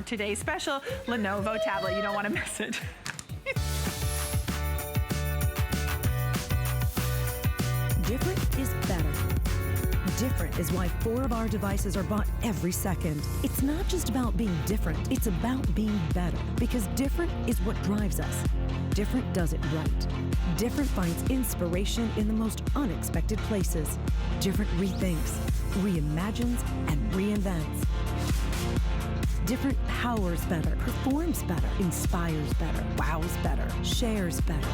Today's special Lenovo tablet. You don't want to miss it. Different is better. Different is why 4 of our devices are bought every second. It's not just about being different, it's about being better. Because different is what drives us. Different does it right. Different finds inspiration in the most unexpected places. Different rethinks, reimagines, and reinvents. Different powers better, performs better, inspires better, wows better, shares better.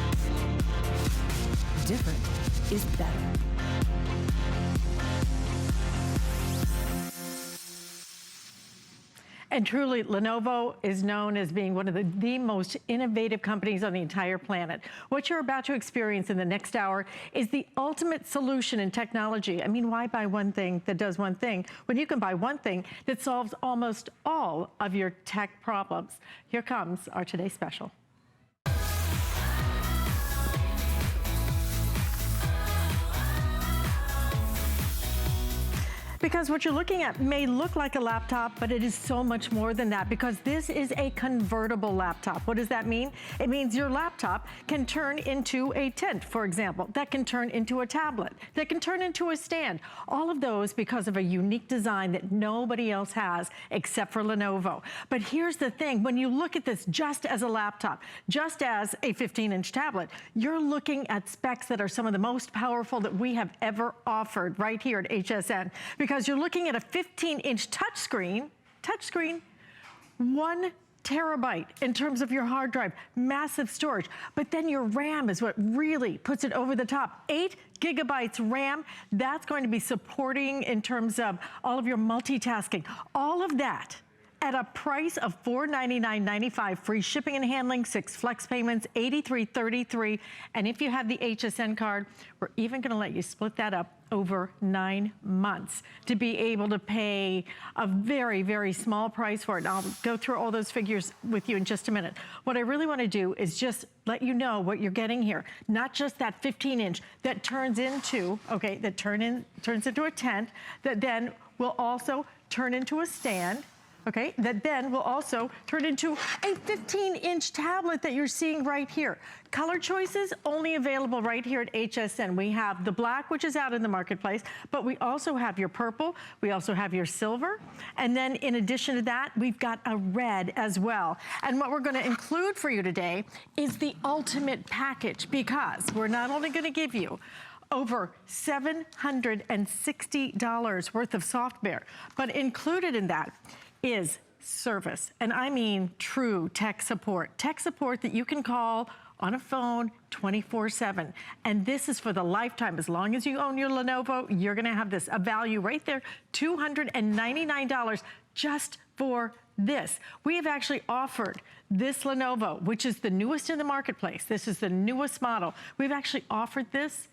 Different is better. And truly, Lenovo is known as being one of the most innovative companies on the entire planet. What you're about to experience in the next hour is the ultimate solution in technology. I mean, why buy one thing that does one thing when you can buy one thing that solves almost all of your tech problems? Here comes our Today Special. Because what you're looking at may look like a laptop, but it is so much more than that, because this is a convertible laptop. What does that mean? It means your laptop can turn into a tent, for example. That can turn into a tablet. That can turn into a stand. All of those because of a unique design that nobody else has except for Lenovo. But here's the thing, when you look at this just as a laptop, just as a 15-inch tablet, you're looking at specs that are some of the most powerful that we have ever offered right here at HSN. Because you're looking at a 15-inch touchscreen, 1 terabyte in terms of your hard drive, massive storage. But then your RAM is what really puts it over the top. 8 gigabytes RAM, that's going to be supporting in terms of all of your multitasking. All of that at a price of $499.95, free shipping and handling, 6 flex payments, $83.33. And if you have the HSN card, we're even gonna let you split that up over 9 months to be able to pay a very, very small price for it. And I'll go through all those figures with you in just a minute. What I really wanna do is just let you know what you're getting here. Not just that 15-inch that turns into, okay, that turns into a tent, that then will also turn into a stand, okay, that then will also turn into a 15-inch tablet that you're seeing right here. Color choices only available right here at HSN. We have the black, which is out in the marketplace, but we also have your purple, we also have your silver, and then in addition to that, we've got a red as well. And what we're gonna include for you today is the ultimate package, because we're not only gonna give you over $760 worth of software, but included in that is service. And I mean true tech support that you can call on a phone 24/7. And this is for the lifetime. As long as you own your Lenovo, you're gonna have this, a value right there, $299 just for this. We have actually offered this Lenovo, which is the newest in the marketplace. This is the newest model. We've actually offered this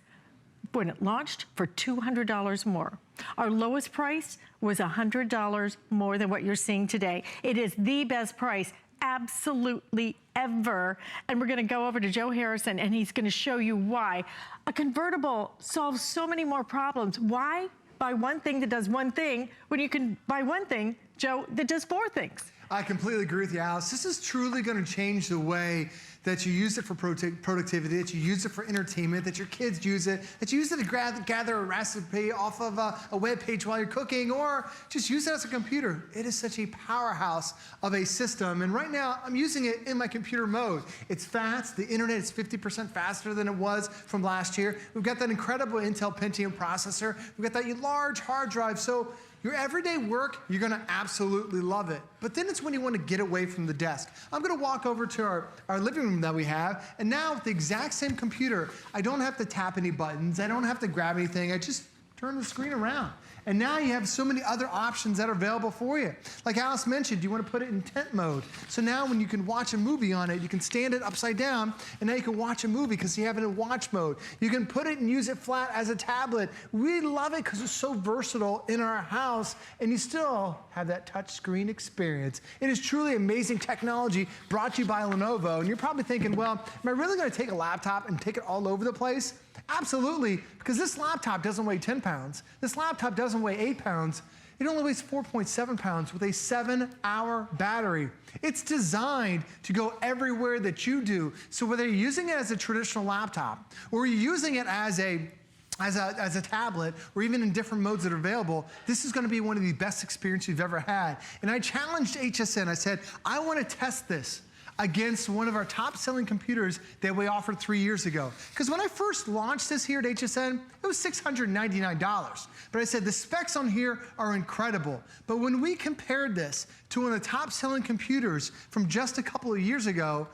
when it launched for $200 more. Our lowest price was $100 more than what you're seeing today. It is the best price absolutely ever. And we're gonna go over to Joe Harrison and he's gonna show you why a convertible solves so many more problems. Why buy one thing that does one thing when you can buy one thing, Joe, that does 4 things? I completely agree with you, Alice. This is truly gonna change the way that you use it for productivity, that you use it for entertainment, that your kids use it, that you use it to gather a recipe off of a web page while you're cooking, or just use it as a computer. It is such a powerhouse of a system, and right now I'm using it in my computer mode. It's fast, the internet is 50% faster than it was from last year. We've got that incredible Intel Pentium processor, we've got that large hard drive, so your everyday work, you're gonna absolutely love it. But then it's when you wanna get away from the desk. I'm gonna walk over to our living room that we have, and now with the exact same computer, I don't have to tap any buttons, I don't have to grab anything, I just turn the screen around. And now you have so many other options that are available for you. Like Alice mentioned, you want to put it in tent mode. So now when you can watch a movie on it, you can stand it upside down, and now you can watch a movie because you have it in watch mode. You can put it and use it flat as a tablet. We love it because it's so versatile in our house, and you still have that touch screen experience. It is truly amazing technology brought to you by Lenovo. And you're probably thinking, well, am I really going to take a laptop and take it all over the place? Absolutely, because this laptop doesn't weigh 10 pounds. This laptop doesn't weigh 8 pounds. It only weighs 4.7 pounds with a 7-hour battery. It's designed to go everywhere that you do. So whether you're using it as a traditional laptop or you're using it as a tablet, or even in different modes that are available, this is gonna be one of the best experiences you've ever had. And I challenged HSN, I said, I wanna test this against one of our top-selling computers that we offered 3 years ago. Because when I first launched this here at HSN, it was $699. But I said, the specs on here are incredible. But when we compared this to one of the top-selling computers from just a couple of years ago,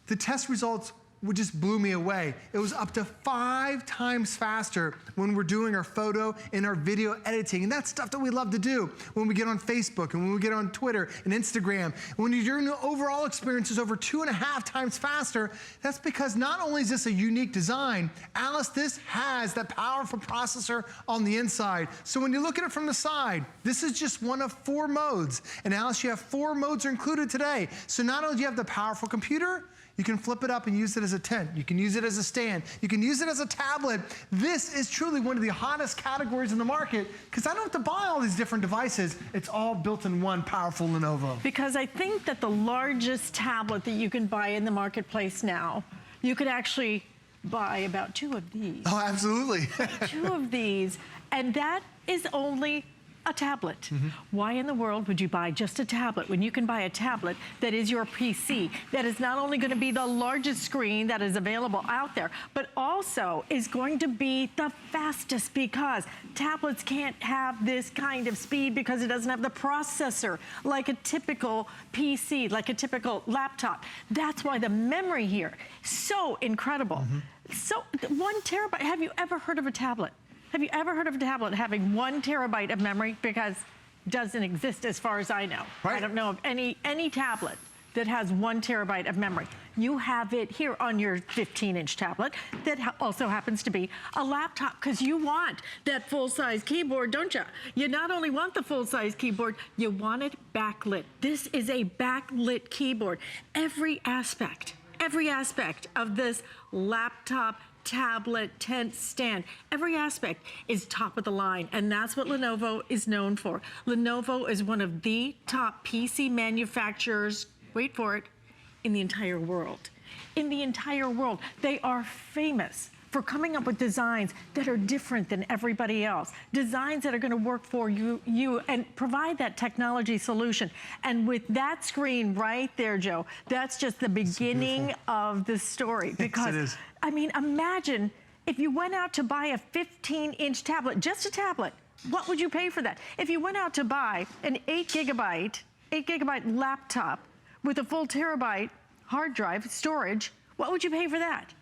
the test results just blew me away. It was up to 5 times faster when we're doing our photo and our video editing. And that's stuff that we love to do when we get on Facebook and when we get on Twitter and Instagram. When you're doing the overall experience is over 2.5 times faster, that's because not only is this a unique design, Alice, this has that powerful processor on the inside. So when you look at it from the side, this is just one of 4 modes. And Alice, you have 4 modes are included today. So not only do you have the powerful computer, you can flip it up and use it as a tent. You can use it as a stand. You can use it as a tablet. This is truly one of the hottest categories in the market because I don't have to buy all these different devices. It's all built in one powerful Lenovo. Because I think that the largest tablet that you can buy in the marketplace now, you could actually buy about 2 of these. Oh, absolutely. 2 of these, and that is only a tablet. Why in the world would you buy just a tablet when you can buy a tablet that is your PC, that is not only going to be the largest screen that is available out there, but also is going to be the fastest, because tablets can't have this kind of speed because it doesn't have the processor like a typical PC, like a typical laptop. That's why the memory here is so incredible. So 1 terabyte, have you ever heard of a tablet? Have you ever heard of a tablet having 1 terabyte of memory? Because it doesn't exist as far as I know. Right. I don't know of any tablet that has 1 terabyte of memory. You have it here on your 15-inch tablet that also happens to be a laptop, because you want that full-size keyboard, don't you? You not only want the full-size keyboard, you want it backlit. This is a backlit keyboard. Every aspect of this laptop, tablet, tent, stand, every aspect is top of the line, and that's what Lenovo is known for. Lenovo is one of the top PC manufacturers, wait for it, in the entire world. In the entire world. They are famous for coming up with designs that are different than everybody else. Designs that are gonna work for you and provide that technology solution. And with that screen right there, Joe, that's just the beginning of the story. Because, yes, it is. I mean, imagine if you went out to buy a 15-inch tablet, just a tablet, what would you pay for that? If you went out to buy an 8 gigabyte laptop with a full terabyte hard drive storage, what would you pay for that?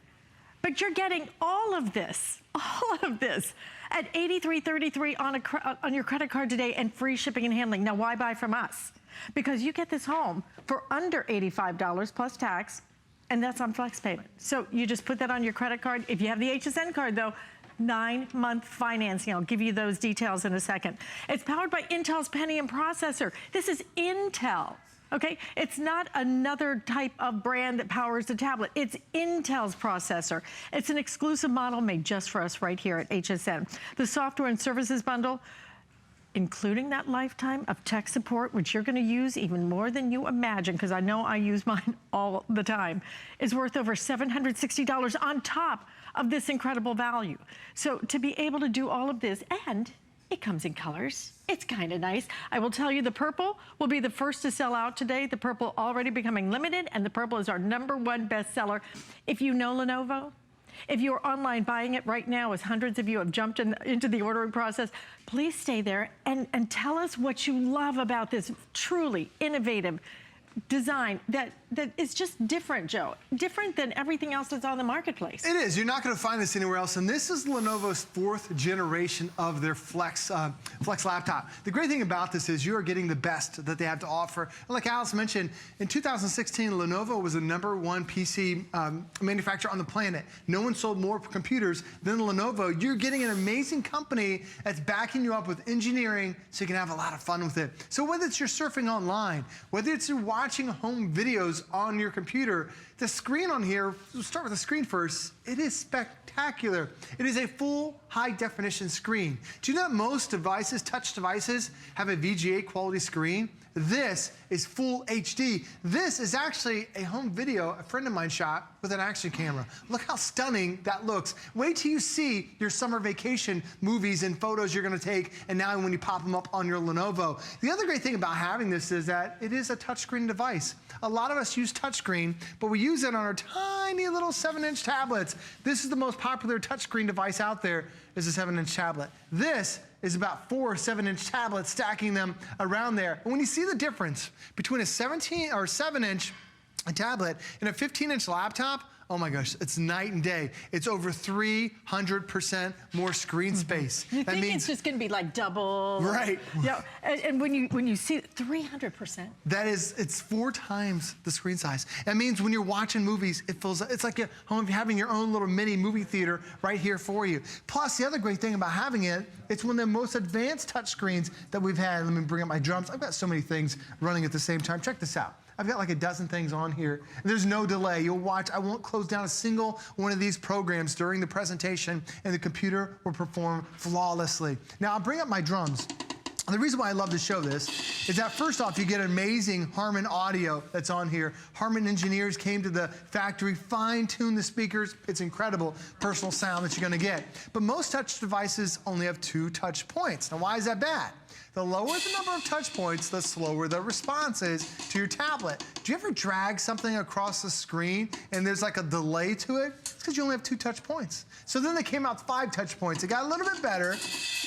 But you're getting all of this at $83.33 on your credit card today, and free shipping and handling. Now, why buy from us? Because you get this home for under $85 plus tax, and that's on flex payment. So you just put that on your credit card. If you have the HSN card, though, 9-month financing. I'll give you those details in a second. It's powered by Intel's Pentium processor. This is Intel. Okay, it's not another type of brand that powers the tablet. It's Intel's processor. It's an exclusive model made just for us right here at HSN. The software and services bundle, including that lifetime of tech support, which you're gonna use even more than you imagine, because I know I use mine all the time, is worth over $760 on top of this incredible value. So to be able to do all of this, and it comes in colors. It's kind of nice. I will tell you, the purple will be the first to sell out today. The purple already becoming limited, and the purple is our #1 bestseller. If you know Lenovo, if you're online buying it right now, as hundreds of you have jumped into the ordering process, please stay there and tell us what you love about this truly innovative design that is just different, Joe. Different than everything else that's on the marketplace. It is. You're not going to find this anywhere else. And this is Lenovo's 4th generation of their Flex laptop. The great thing about this is you are getting the best that they have to offer. And like Alice mentioned, in 2016, Lenovo was the #1 PC manufacturer on the planet. No one sold more computers than Lenovo. You're getting an amazing company that's backing you up with engineering so you can have a lot of fun with it. So whether it's your surfing online, whether it's your watching home videos on your computer, the screen on here, we'll start with the screen first, it is spectacular. It is a full high definition screen. Do you know that most devices, touch devices, have a VGA quality screen? This is full HD. This is actually a home video a friend of mine shot with an action camera. Look how stunning that looks. Wait till you see your summer vacation movies and photos you're gonna take, and now when you pop them up on your Lenovo. The other great thing about having this is that it is a touchscreen device. A lot of us use touchscreen, but we use it on our tiny little 7-inch tablets. This is the most popular touchscreen device out there, is a 7-inch tablet. This is about 4 7-inch tablets, stacking them around there. And when you see the difference between a 7-inch tablet and a 15-inch laptop, oh my gosh, it's night and day. It's over 300% more screen space. You think it's just gonna be like double? Right. Yeah, and when you see 300%. That is, it's 4 times the screen size. That means when you're watching movies, it feels, it's like having your own little mini movie theater right here for you. Plus, the other great thing about having it, it's one of the most advanced touch screens that we've had. Let me bring up my drums. I've got so many things running at the same time. Check this out. I've got like a dozen things on here. There's no delay. You'll watch, I won't close down a single one of these programs during the presentation, and the computer will perform flawlessly. Now, I'll bring up my drums. And the reason why I love to show this is that first off, you get amazing Harman audio that's on here. Harman engineers came to the factory, fine-tuned the speakers. It's incredible personal sound that you're gonna get. But most touch devices only have 2 touch points. Now, why is that bad? The lower the number of touch points, the slower the response is to your tablet. Do you ever drag something across the screen and there's like a delay to it? It's because you only have 2 touch points. So then they came out 5 touch points. It got a little bit better,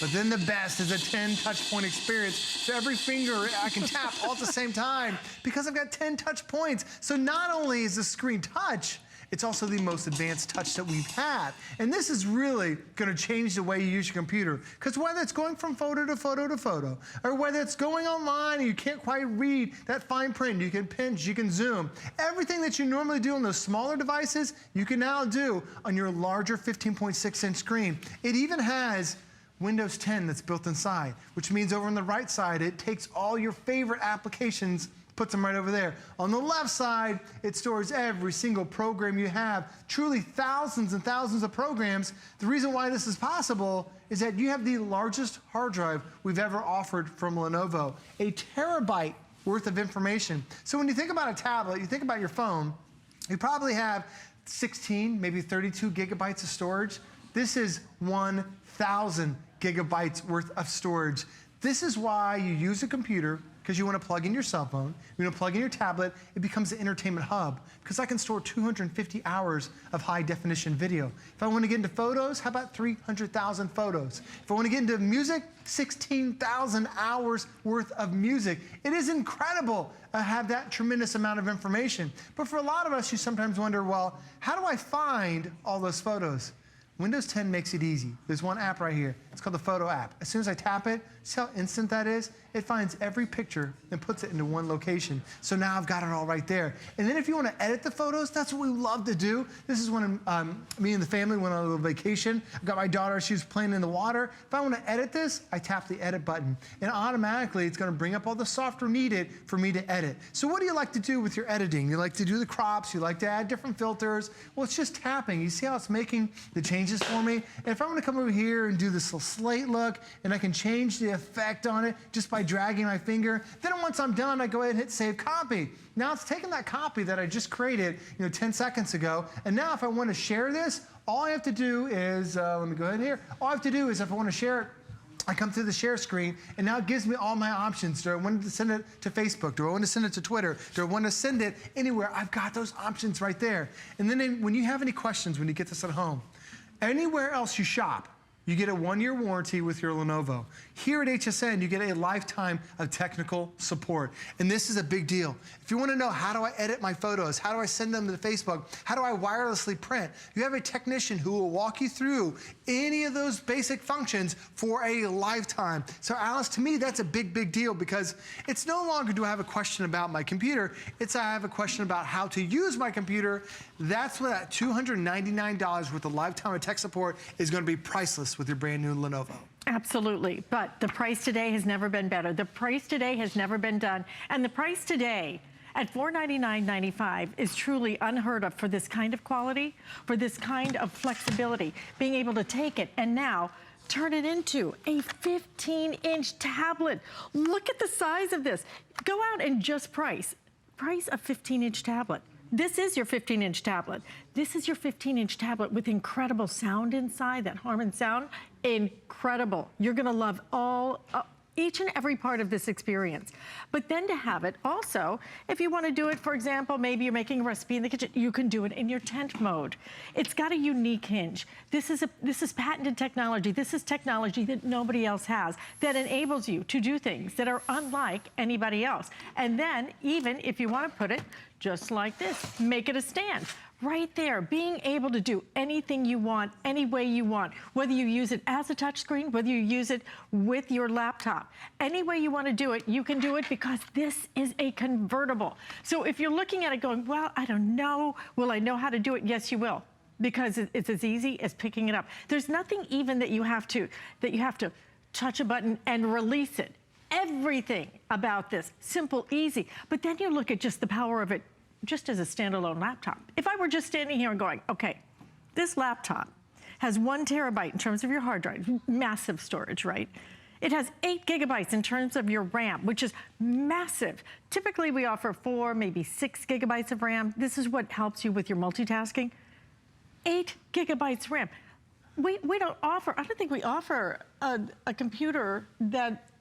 but then the best is a 10 touch point experience. So every finger I can tap all at the same time because I've got 10 touch points. So not only is the screen touch, it's also the most advanced touch that we've had. And this is really gonna change the way you use your computer. Because whether it's going from photo to photo to photo, or whether it's going online and you can't quite read that fine print, you can pinch, you can zoom. Everything that you normally do on those smaller devices, you can now do on your larger 15.6-inch screen. It even has Windows 10 that's built inside, which means over on the right side, it takes all your favorite applications, puts them right over there. On the left side, it stores every single program you have, truly thousands and thousands of programs. The reason why this is possible is that you have the largest hard drive we've ever offered from Lenovo, a terabyte worth of information. So when you think about a tablet, you think about your phone, you probably have 16, maybe 32 gigabytes of storage. This is 1,000 gigabytes worth of storage. This is why you use a computer, because you want to plug in your cell phone, you want to plug in your tablet, it becomes an entertainment hub, because I can store 250 hours of high definition video. If I want to get into photos, how about 300,000 photos? If I want to get into music, 16,000 hours worth of music. It is incredible to have that tremendous amount of information. But for a lot of us, you sometimes wonder, well, how do I find all those photos? Windows 10 makes it easy. There's one app right here. It's called the Photo app. As soon as I tap it, see how instant that is? It finds every picture and puts it into one location. So now I've got it all right there. And then if you want to edit the photos, that's what we love to do. This is when me and the family went on a little vacation. I've got my daughter, she was playing in the water. If I want to edit this, I tap the edit button. And automatically, it's going to bring up all the software needed for me to edit. So what do you like to do with your editing? You like to do the crops, you like to add different filters. Well, it's just tapping. You see how it's making the changes for me? And if I'm going to come over here and do this little slate look, and I can change the effect on it just by dragging my finger, then once I'm done, I go ahead and hit Save Copy. Now it's taken that copy that I just created 10 seconds ago, and now if I want to share this, all I have to do is, let me go ahead here, all I have to do is if I want to share it, I come through the share screen, and now it gives me all my options. Do I want to send it to Facebook? Do I want to send it to Twitter? Do I want to send it anywhere? I've got those options right there. And then when you have any questions, when you get this at home, anywhere else you shop, you get a 1-year warranty with your Lenovo. Here at HSN, you get a lifetime of technical support. And this is a big deal. If you want to know how do I edit my photos, how do I send them to Facebook, how do I wirelessly print, you have a technician who will walk you through any of those basic functions for a lifetime. So Alice, to me, that's a big, big deal because it's no longer do I have a question about my computer, it's I have a question about how to use my computer. That's what that $299 worth of lifetime of tech support is going to be priceless with your brand new Lenovo. Absolutely, but the price today has never been better. The price today has never been done, and the price today at $499.95 is truly unheard of for this kind of quality, for this kind of flexibility, being able to take it and now turn it into a 15-inch tablet. Look at the size of this. Go out and just price a 15-inch tablet. This is your 15-inch tablet. This is your 15-inch tablet with incredible sound inside, that Harman sound, incredible. You're gonna love each and every part of this experience. But then to have it also, if you want to do it, for example, maybe you're making a recipe in the kitchen, you can do it in your tent mode. It's got a unique hinge. This is patented technology. This is technology that nobody else has that enables you to do things that are unlike anybody else. And then even if you want to put it just like this, make it a stand. Right there, being able to do anything you want, any way you want, whether you use it as a touchscreen, whether you use it with your laptop, any way you want to do it, you can do it because this is a convertible. So if you're looking at it going, well, I don't know, will I know how to do it? Yes, you will, because it's as easy as picking it up. There's nothing even that you have to touch a button and release it. Everything about this, simple, easy. But then you look at just the power of it just as a standalone laptop. If I were just standing here and going, okay, this laptop has 1 terabyte in terms of your hard drive, massive storage, right? It has 8 gigabytes in terms of your RAM, which is massive. Typically we offer 4, maybe 6 gigabytes of RAM. This is what helps you with your multitasking. 8 gigabytes RAM. We don't offer, I don't think we offer a computer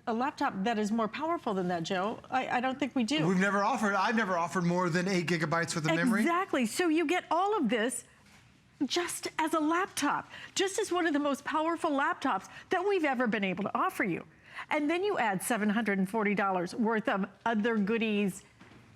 a laptop that is more powerful than that, Joe. I don't think we do. I've never offered more than 8 gigabytes worth of memory. Exactly, so you get all of this just as a laptop, just as one of the most powerful laptops that we've ever been able to offer you. And then you add $740 worth of other goodies.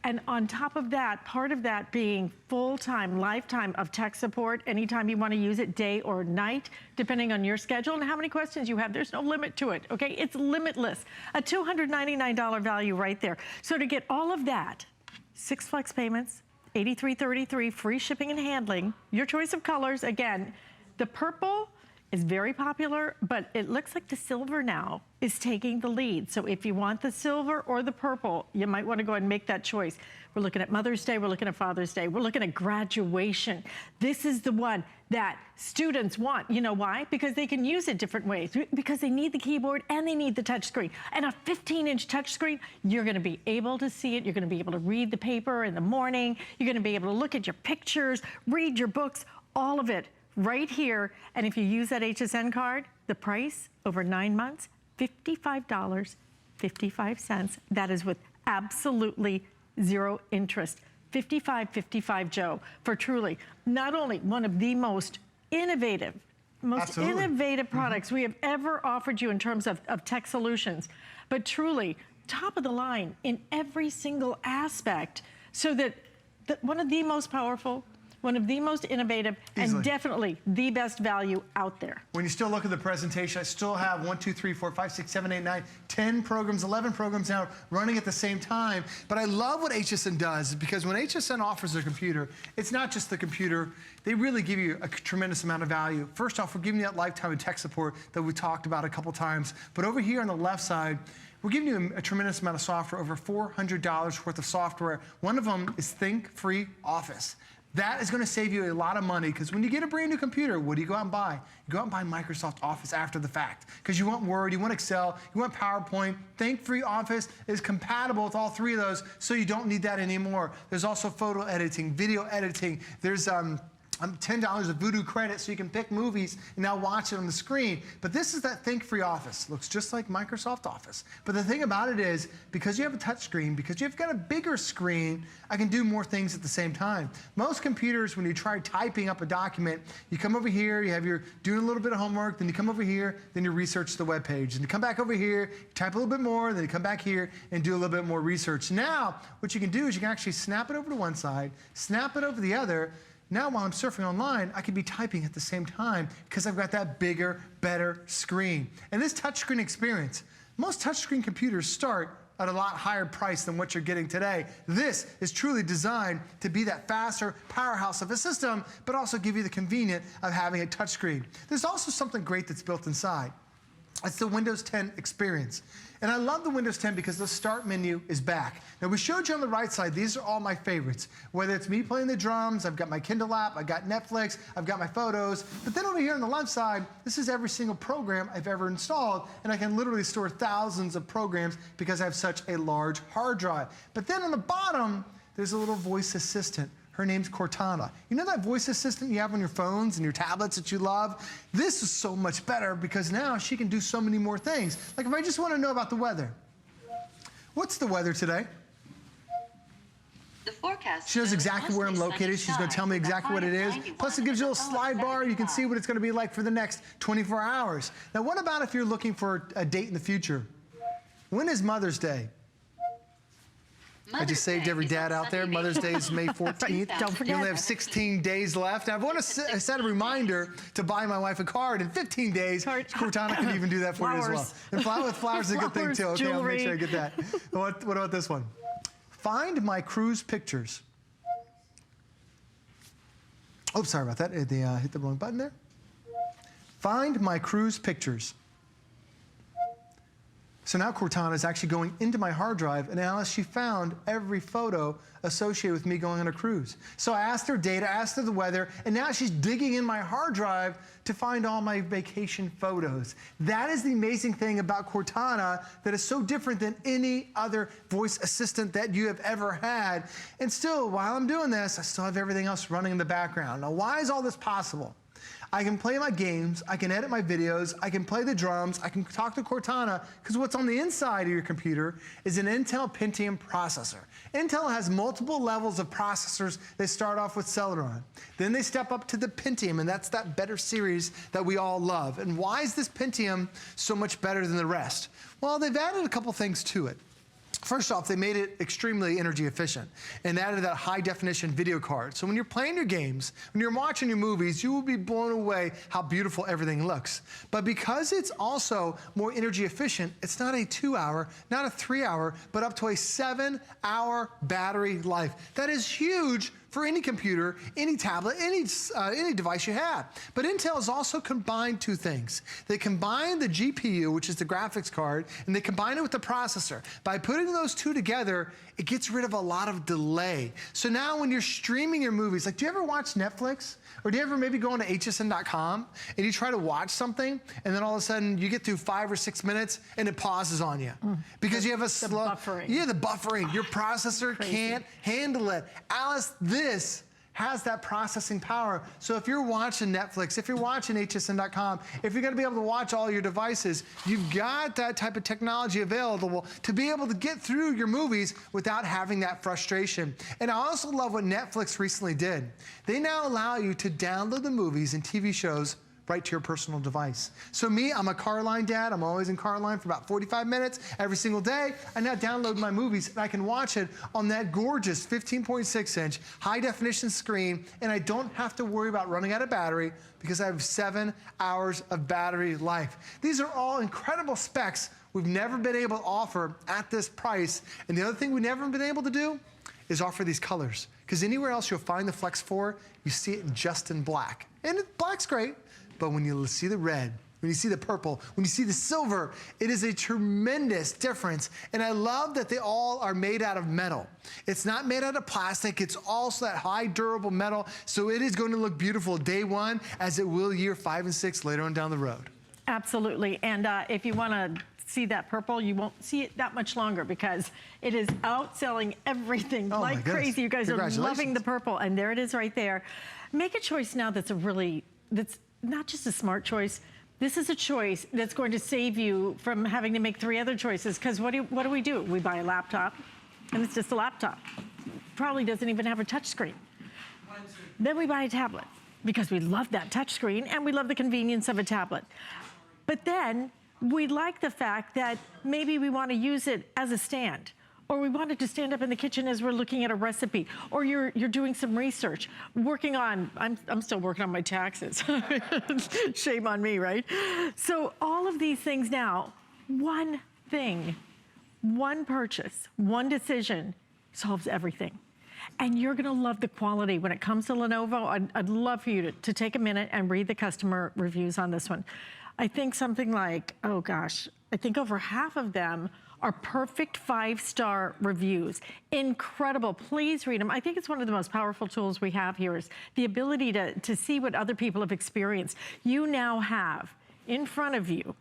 And on top of that, part of that being full-time, lifetime of tech support, anytime you want to use it, day or night, depending on your schedule and how many questions you have. There's no limit to it, okay? It's limitless. A $299 value right there. So to get all of that, 6 flex payments, $83.33, free shipping and handling, your choice of colors. Again, the purple is very popular, but it looks like the silver now is taking the lead. So if you want the silver or the purple, you might want to go ahead and make that choice. We're looking at Mother's Day, we're looking at Father's Day, we're looking at graduation. This is the one that students want. You know why? Because they can use it different ways, because they need the keyboard and they need the touchscreen. And a 15-inch touchscreen, you're gonna be able to see it, you're gonna be able to read the paper in the morning, you're gonna be able to look at your pictures, read your books, all of it right here. And if you use that HSN card, the price over 9 months, $55.55. That is with absolutely zero interest. $55.55, Joe, for truly not only one of the most innovative products we have ever offered you in terms of tech solutions, but truly top of the line in every single aspect, so that one of the most powerful, one of the most innovative, and definitely the best value out there. When you still look at the presentation, I still have 1, 2, 3, 4, 5, 6, 7, 8, 9, 10 programs, 11 programs now running at the same time. But I love what HSN does, because when HSN offers a computer, it's not just the computer. They really give you a tremendous amount of value. First off, we're giving you that lifetime of tech support that we talked about a couple times. But over here on the left side, we're giving you a tremendous amount of software, over $400 worth of software. One of them is Think Free Office. That is going to save you a lot of money, because when you get a brand new computer, what do you go out and buy? You go out and buy Microsoft Office after the fact, because you want Word, you want Excel, you want PowerPoint. Think Free Office is compatible with all 3 of those, so you don't need that anymore. There's also photo editing, video editing. There's $10 of Voodoo credit, so you can pick movies and now watch it on the screen. But this is that Think Free Office. Looks just like Microsoft Office. But the thing about it is, because you have a touch screen, because you've got a bigger screen, I can do more things at the same time. Most computers, when you try typing up a document, you come over here, you're doing a little bit of homework, then you come over here, then you research the web page. And you come back over here, you type a little bit more, then you come back here and do a little bit more research. Now, what you can do is you can actually snap it over to one side, snap it over to the other. Now, while I'm surfing online, I can be typing at the same time, because I've got that bigger, better screen. And this touchscreen experience, most touchscreen computers start at a lot higher price than what you're getting today. This is truly designed to be that faster powerhouse of a system, but also give you the convenience of having a touchscreen. There's also something great that's built inside. It's the Windows 10 experience. And I love the Windows 10 because the start menu is back. Now we showed you on the right side, these are all my favorites. Whether it's me playing the drums, I've got my Kindle app, I've got Netflix, I've got my photos. But then over here on the left side, this is every single program I've ever installed. And I can literally store thousands of programs because I have such a large hard drive. But then on the bottom, there's a little voice assistant. Her name's Cortana. You know that voice assistant you have on your phones and your tablets that you love? This is so much better because now she can do so many more things. Like if I just want to know about the weather. What's the weather today? The forecast. She knows exactly where I'm located. She's going to tell me exactly what it is. Plus it gives you a little slide bar. You can see what it's going to be like for the next 24 hours. Now what about if you're looking for a date in the future? When is Mother's Day? I just saved every dad out there. Mother's Day is May 14th. Don't forget. You only have 16 days left. Now, I want to set a reminder to buy my wife a card in 15 days. Cortana can even do that for you as well. And flowers is a good thing, too. Okay, I'll make sure I get that. What about this one? Find my cruise pictures. Oh, sorry about that. Hit the wrong button there. Find my cruise pictures. So now Cortana is actually going into my hard drive, and Alice, she found every photo associated with me going on a cruise. So I asked her date, I asked her the weather, and now she's digging in my hard drive to find all my vacation photos. That is the amazing thing about Cortana that is so different than any other voice assistant that you have ever had. And still, while I'm doing this, I still have everything else running in the background. Now, why is all this possible? I can play my games, I can edit my videos, I can play the drums, I can talk to Cortana, because what's on the inside of your computer is an Intel Pentium processor. Intel has multiple levels of processors. They start off with Celeron. Then they step up to the Pentium, and that's that better series that we all love. And why is this Pentium so much better than the rest? Well, they've added a couple things to it. First off, they made it extremely energy efficient and added that high definition video card. So when you're playing your games, when you're watching your movies, you will be blown away how beautiful everything looks. But because it's also more energy efficient, it's not a 2-hour, not a 3-hour, but up to a 7-hour battery life. That is huge for any computer, any tablet, any device you have. But Intel has also combined two things. They combine the GPU, which is the graphics card, and they combine it with the processor. By putting those two together, it gets rid of a lot of delay. So now when you're streaming your movies, like do you ever watch Netflix? Or do you ever maybe go on to HSN.com and you try to watch something and then all of a sudden you get through 5 or 6 minutes and it pauses on you because you have a slow buffering. Yeah, the buffering. Your processor can't handle it. Alice, this has that processing power. So if you're watching Netflix, if you're watching HSN.com, if you're gonna be able to watch all your devices, you've got that type of technology available to be able to get through your movies without having that frustration. And I also love what Netflix recently did. They now allow you to download the movies and TV shows right to your personal device. So me, I'm a car line dad. I'm always in car line for about 45 minutes every single day. I now download my movies and I can watch it on that gorgeous 15.6-inch high definition screen, and I don't have to worry about running out of battery because I have 7 hours of battery life. These are all incredible specs we've never been able to offer at this price. And the other thing we've never been able to do is offer these colors. Because anywhere else you'll find the Flex 4, you see it just in black. And black's great. But when you see the red, when you see the purple, when you see the silver, it is a tremendous difference. And I love that they all are made out of metal. It's not made out of plastic. It's also that high durable metal. So it is going to look beautiful day one as it will year 5 and 6 later on down the road. Absolutely. And if you want to see that purple, you won't see it that much longer because it is outselling everything like crazy. You guys are loving the purple. And there it is right there. Make a choice now that's not just a smart choice. This is a choice that's going to save you from having to make 3 other choices. Because what do? We buy a laptop, and it's just a laptop. Probably doesn't even have a touch screen. Then we buy a tablet because we love that touch screen and we love the convenience of a tablet. But then we like the fact that maybe we want to use it as a stand. Or we wanted to stand up in the kitchen as we're looking at a recipe, or you're doing some research, working on, I'm still working on my taxes. Shame on me, right? So all of these things now, one thing, one purchase, one decision solves everything. And you're gonna love the quality. When it comes to Lenovo, I'd love for you to take a minute and read the customer reviews on this one. I think something like, oh gosh, I think over half of them are perfect 5-star reviews. Incredible, please read them. I think it's one of the most powerful tools we have here is the ability to see what other people have experienced. You now have in front of you,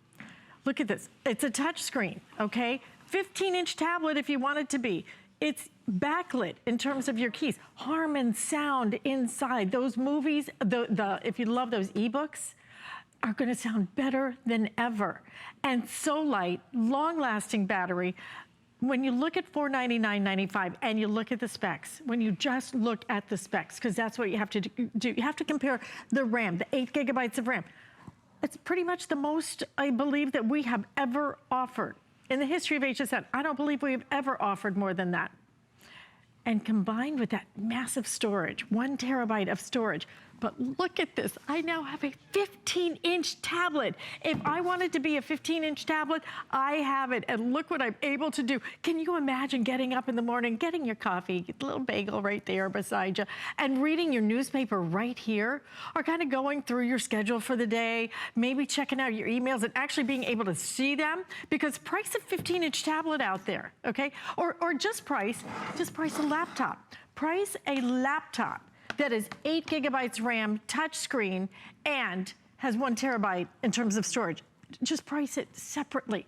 look at this, it's a touch screen, okay? 15-inch tablet if you want it to be. It's backlit in terms of your keys. Harman sound inside. Those movies, if you love those ebooks, are gonna sound better than ever. And so light, long-lasting battery. When you look at $499.95 and you look at the specs, when you just look at the specs, because that's what you have to do, you have to compare the RAM, the 8 gigabytes of RAM. It's pretty much the most, I believe, that we have ever offered. In the history of HSN, I don't believe we've ever offered more than that. And combined with that massive storage, 1 terabyte of storage. But look at this, I now have a 15-inch tablet. If I wanted to be a 15-inch tablet, I have it, and look what I'm able to do. Can you imagine getting up in the morning, getting your coffee, a little bagel right there beside you, and reading your newspaper right here, or kind of going through your schedule for the day, maybe checking out your emails and actually being able to see them, because price a 15-inch tablet out there, okay? Or just price a laptop. Price a laptop that is 8 gigabytes RAM, touchscreen, and has 1 terabyte in terms of storage. Just price it separately.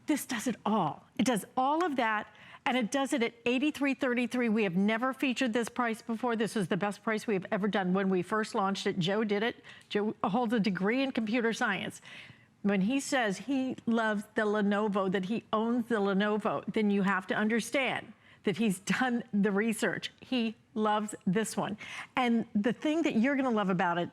This does it all. It does all of that, and it does it at $83.33. We have never featured this price before. This is the best price we have ever done. When we first launched it, Joe did it. Joe holds a degree in computer science. When he says he loves the Lenovo, that he owns the Lenovo, then you have to understand that he's done the research. He loves this one. And the thing that you're gonna love about it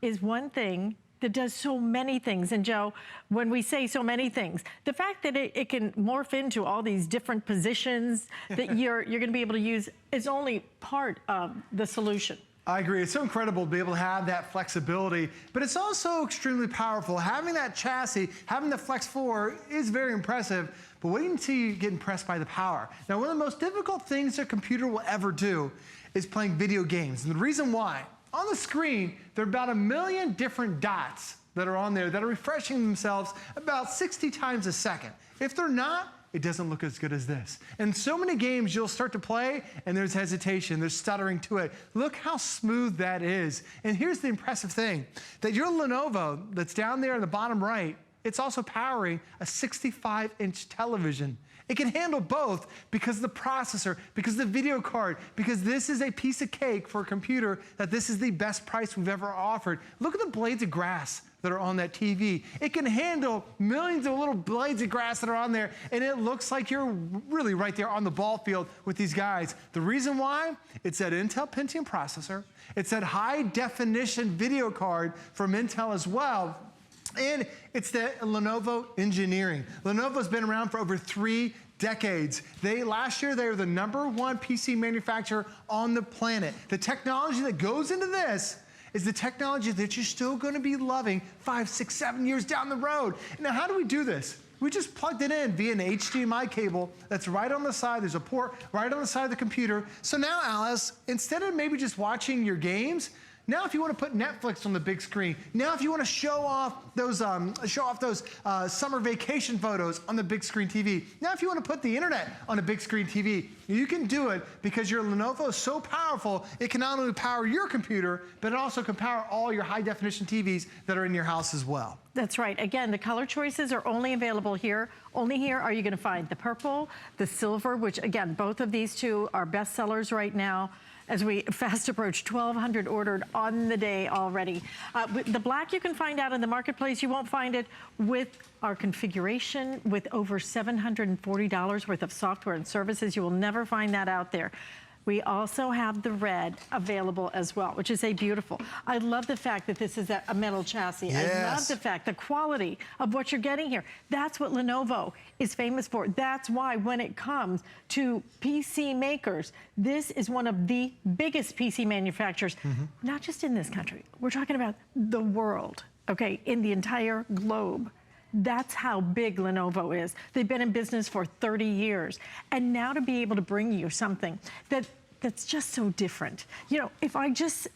is one thing that does so many things. And Joe, when we say so many things, the fact that it can morph into all these different positions that you're gonna be able to use is only part of the solution. I agree. It's so incredible to be able to have that flexibility, but it's also extremely powerful. Having that chassis, having the Flex 4 is very impressive, but wait until you get impressed by the power. Now, one of the most difficult things a computer will ever do is playing video games. And the reason why, on the screen, there are about 1 million different dots that are on there that are refreshing themselves about 60 times a second. If they're not, it doesn't look as good as this. And so many games you'll start to play and there's hesitation, there's stuttering to it. Look how smooth that is. And here's the impressive thing, that your Lenovo that's down there in the bottom right, it's also powering a 65-inch television. It can handle both because of the processor, because of the video card, because this is a piece of cake for a computer, that this is the best price we've ever offered. Look at the blades of grass that are on that TV. It can handle millions of little blades of grass that are on there, and it looks like you're really right there on the ball field with these guys. The reason why? It's that Intel Pentium processor. It's that high-definition video card from Intel as well. And it's the Lenovo engineering. Lenovo's been around for over 3 decades. Last year, they were the #1 PC manufacturer on the planet. The technology that goes into this is the technology that you're still going to be loving 5, 6, 7 years down the road. Now, how do we do this? We just plugged it in via an HDMI cable that's right on the side. There's a port right on the side of the computer. So now, Alice, instead of maybe just watching your games, now if you want to put Netflix on the big screen, now if you want to show off those summer vacation photos on the big screen TV, now if you want to put the internet on a big screen TV, you can do it because your Lenovo is so powerful, it can not only power your computer, but it also can power all your high definition TVs that are in your house as well. That's right. Again, the color choices are only available here. Only here are you going to find the purple, the silver, which again, both of these two are best sellers right now. As we fast approach 1,200 ordered on the day already. The black you can find out in the marketplace. You won't find it with our configuration with over $740 worth of software and services. You will never find that out there. We also have the red available as well, which is a beautiful. I love the fact that this is a metal chassis. Yes. I love the fact, the quality of what you're getting here. That's what Lenovo is famous for. That's why when it comes to PC makers, this is one of the biggest PC manufacturers, not just in this country. We're talking about the world, okay, in the entire globe. That's how big Lenovo is. They've been in business for 30 years. And now to be able to bring you something that that's just so different. You know, if I just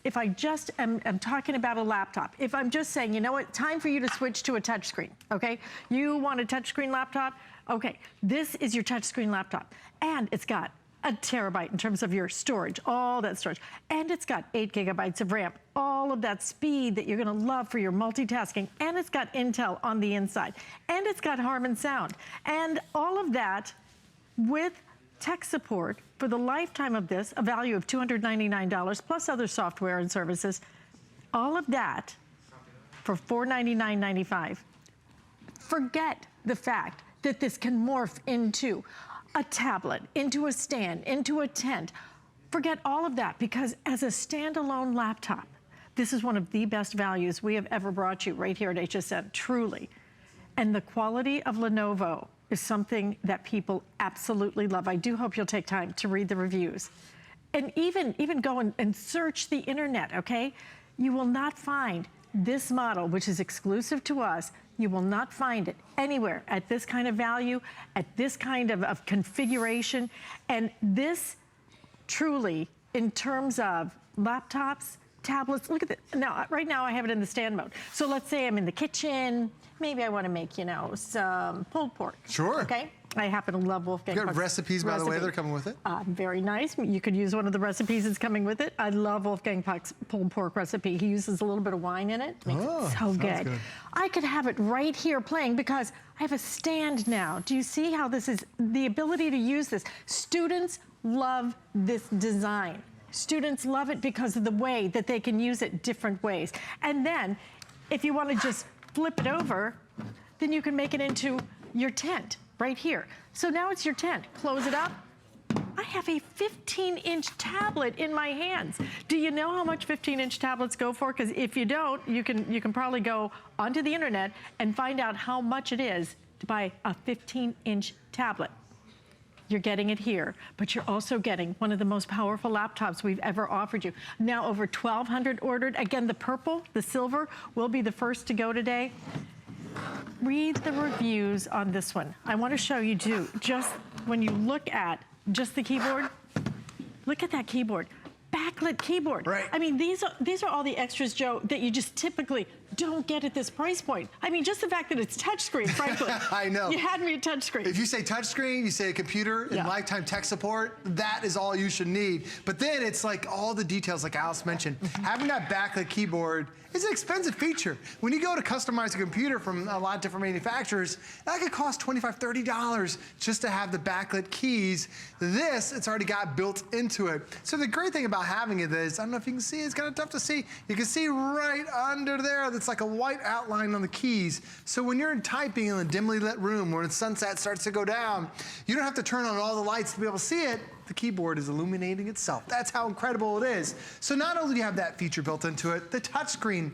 am talking about a laptop, if I'm just saying, you know what, time for you to switch to a touchscreen, okay? You want a touchscreen laptop? Okay, this is your touchscreen laptop. And it's got a terabyte in terms of your storage, all that storage. And it's got 8 gigabytes of RAM, all of that speed that you're gonna love for your multitasking. And it's got Intel on the inside. And it's got Harman sound. And all of that with tech support for the lifetime of this, a value of $299 plus other software and services. All of that for $499.95. Forget the fact that this can morph into a tablet, into a stand, into a tent. Forget all of that, because as a standalone laptop, this is one of the best values we have ever brought you right here at HSN, truly. And the quality of Lenovo is something that people absolutely love. I do hope you'll take time to read the reviews. And even go and search the internet, okay? You will not find this model, which is exclusive to us. You will not find it anywhere at this kind of value, at this kind of configuration. And this truly, in terms of laptops, tablets, look at this. Now, right now I have it in the stand mode. So let's say I'm in the kitchen. Maybe I want to make, you know, some pulled pork. Sure. Okay? I happen to love Wolfgang You got Puck's recipes, by the way, they're coming with it? Very nice. You could use one of the recipes that's coming with it. I love Wolfgang Puck's pulled pork recipe. He uses a little bit of wine in it. Makes it so good. I could have it right here playing because I have a stand now. Do you see how this is, the ability to use this? Students love this design. Students love it because of the way that they can use it different ways. And then, if you want to just flip it over, then you can make it into your tent right here. So now it's your tent. Close it up. I have a 15-inch tablet in my hands. Do you know how much 15-inch tablets go for? Because if you don't, you can probably go onto the internet and find out how much it is to buy a 15-inch tablet. You're getting it here, but you're also getting one of the most powerful laptops we've ever offered you. Now over 1,200 ordered. Again, the purple, the silver will be the first to go today. Read the reviews on this one. I want to show you too, just when you look at just the keyboard, look at that keyboard. Backlit keyboard. Right. I mean, these are all the extras, Joe, that you just typically don't get at this price point. I mean, just the fact that it's touchscreen, frankly. I know. You had me at touchscreen. If you say touchscreen, you say a computer, and lifetime tech support, that is all you should need. But then it's like all the details, like Alice mentioned. Having that backlit keyboard is an expensive feature. When you go to customize a computer from a lot of different manufacturers, that could cost $25, $30 just to have the backlit keys. This, it's already got built into it. So the great thing about having it is, I don't know if you can see, it's kind of tough to see. You can see right under there, that's like a white outline on the keys. So when you're typing in a dimly lit room where the sunset starts to go down, you don't have to turn on all the lights to be able to see it. The keyboard is illuminating itself. That's how incredible it is. So not only do you have that feature built into it, the touchscreen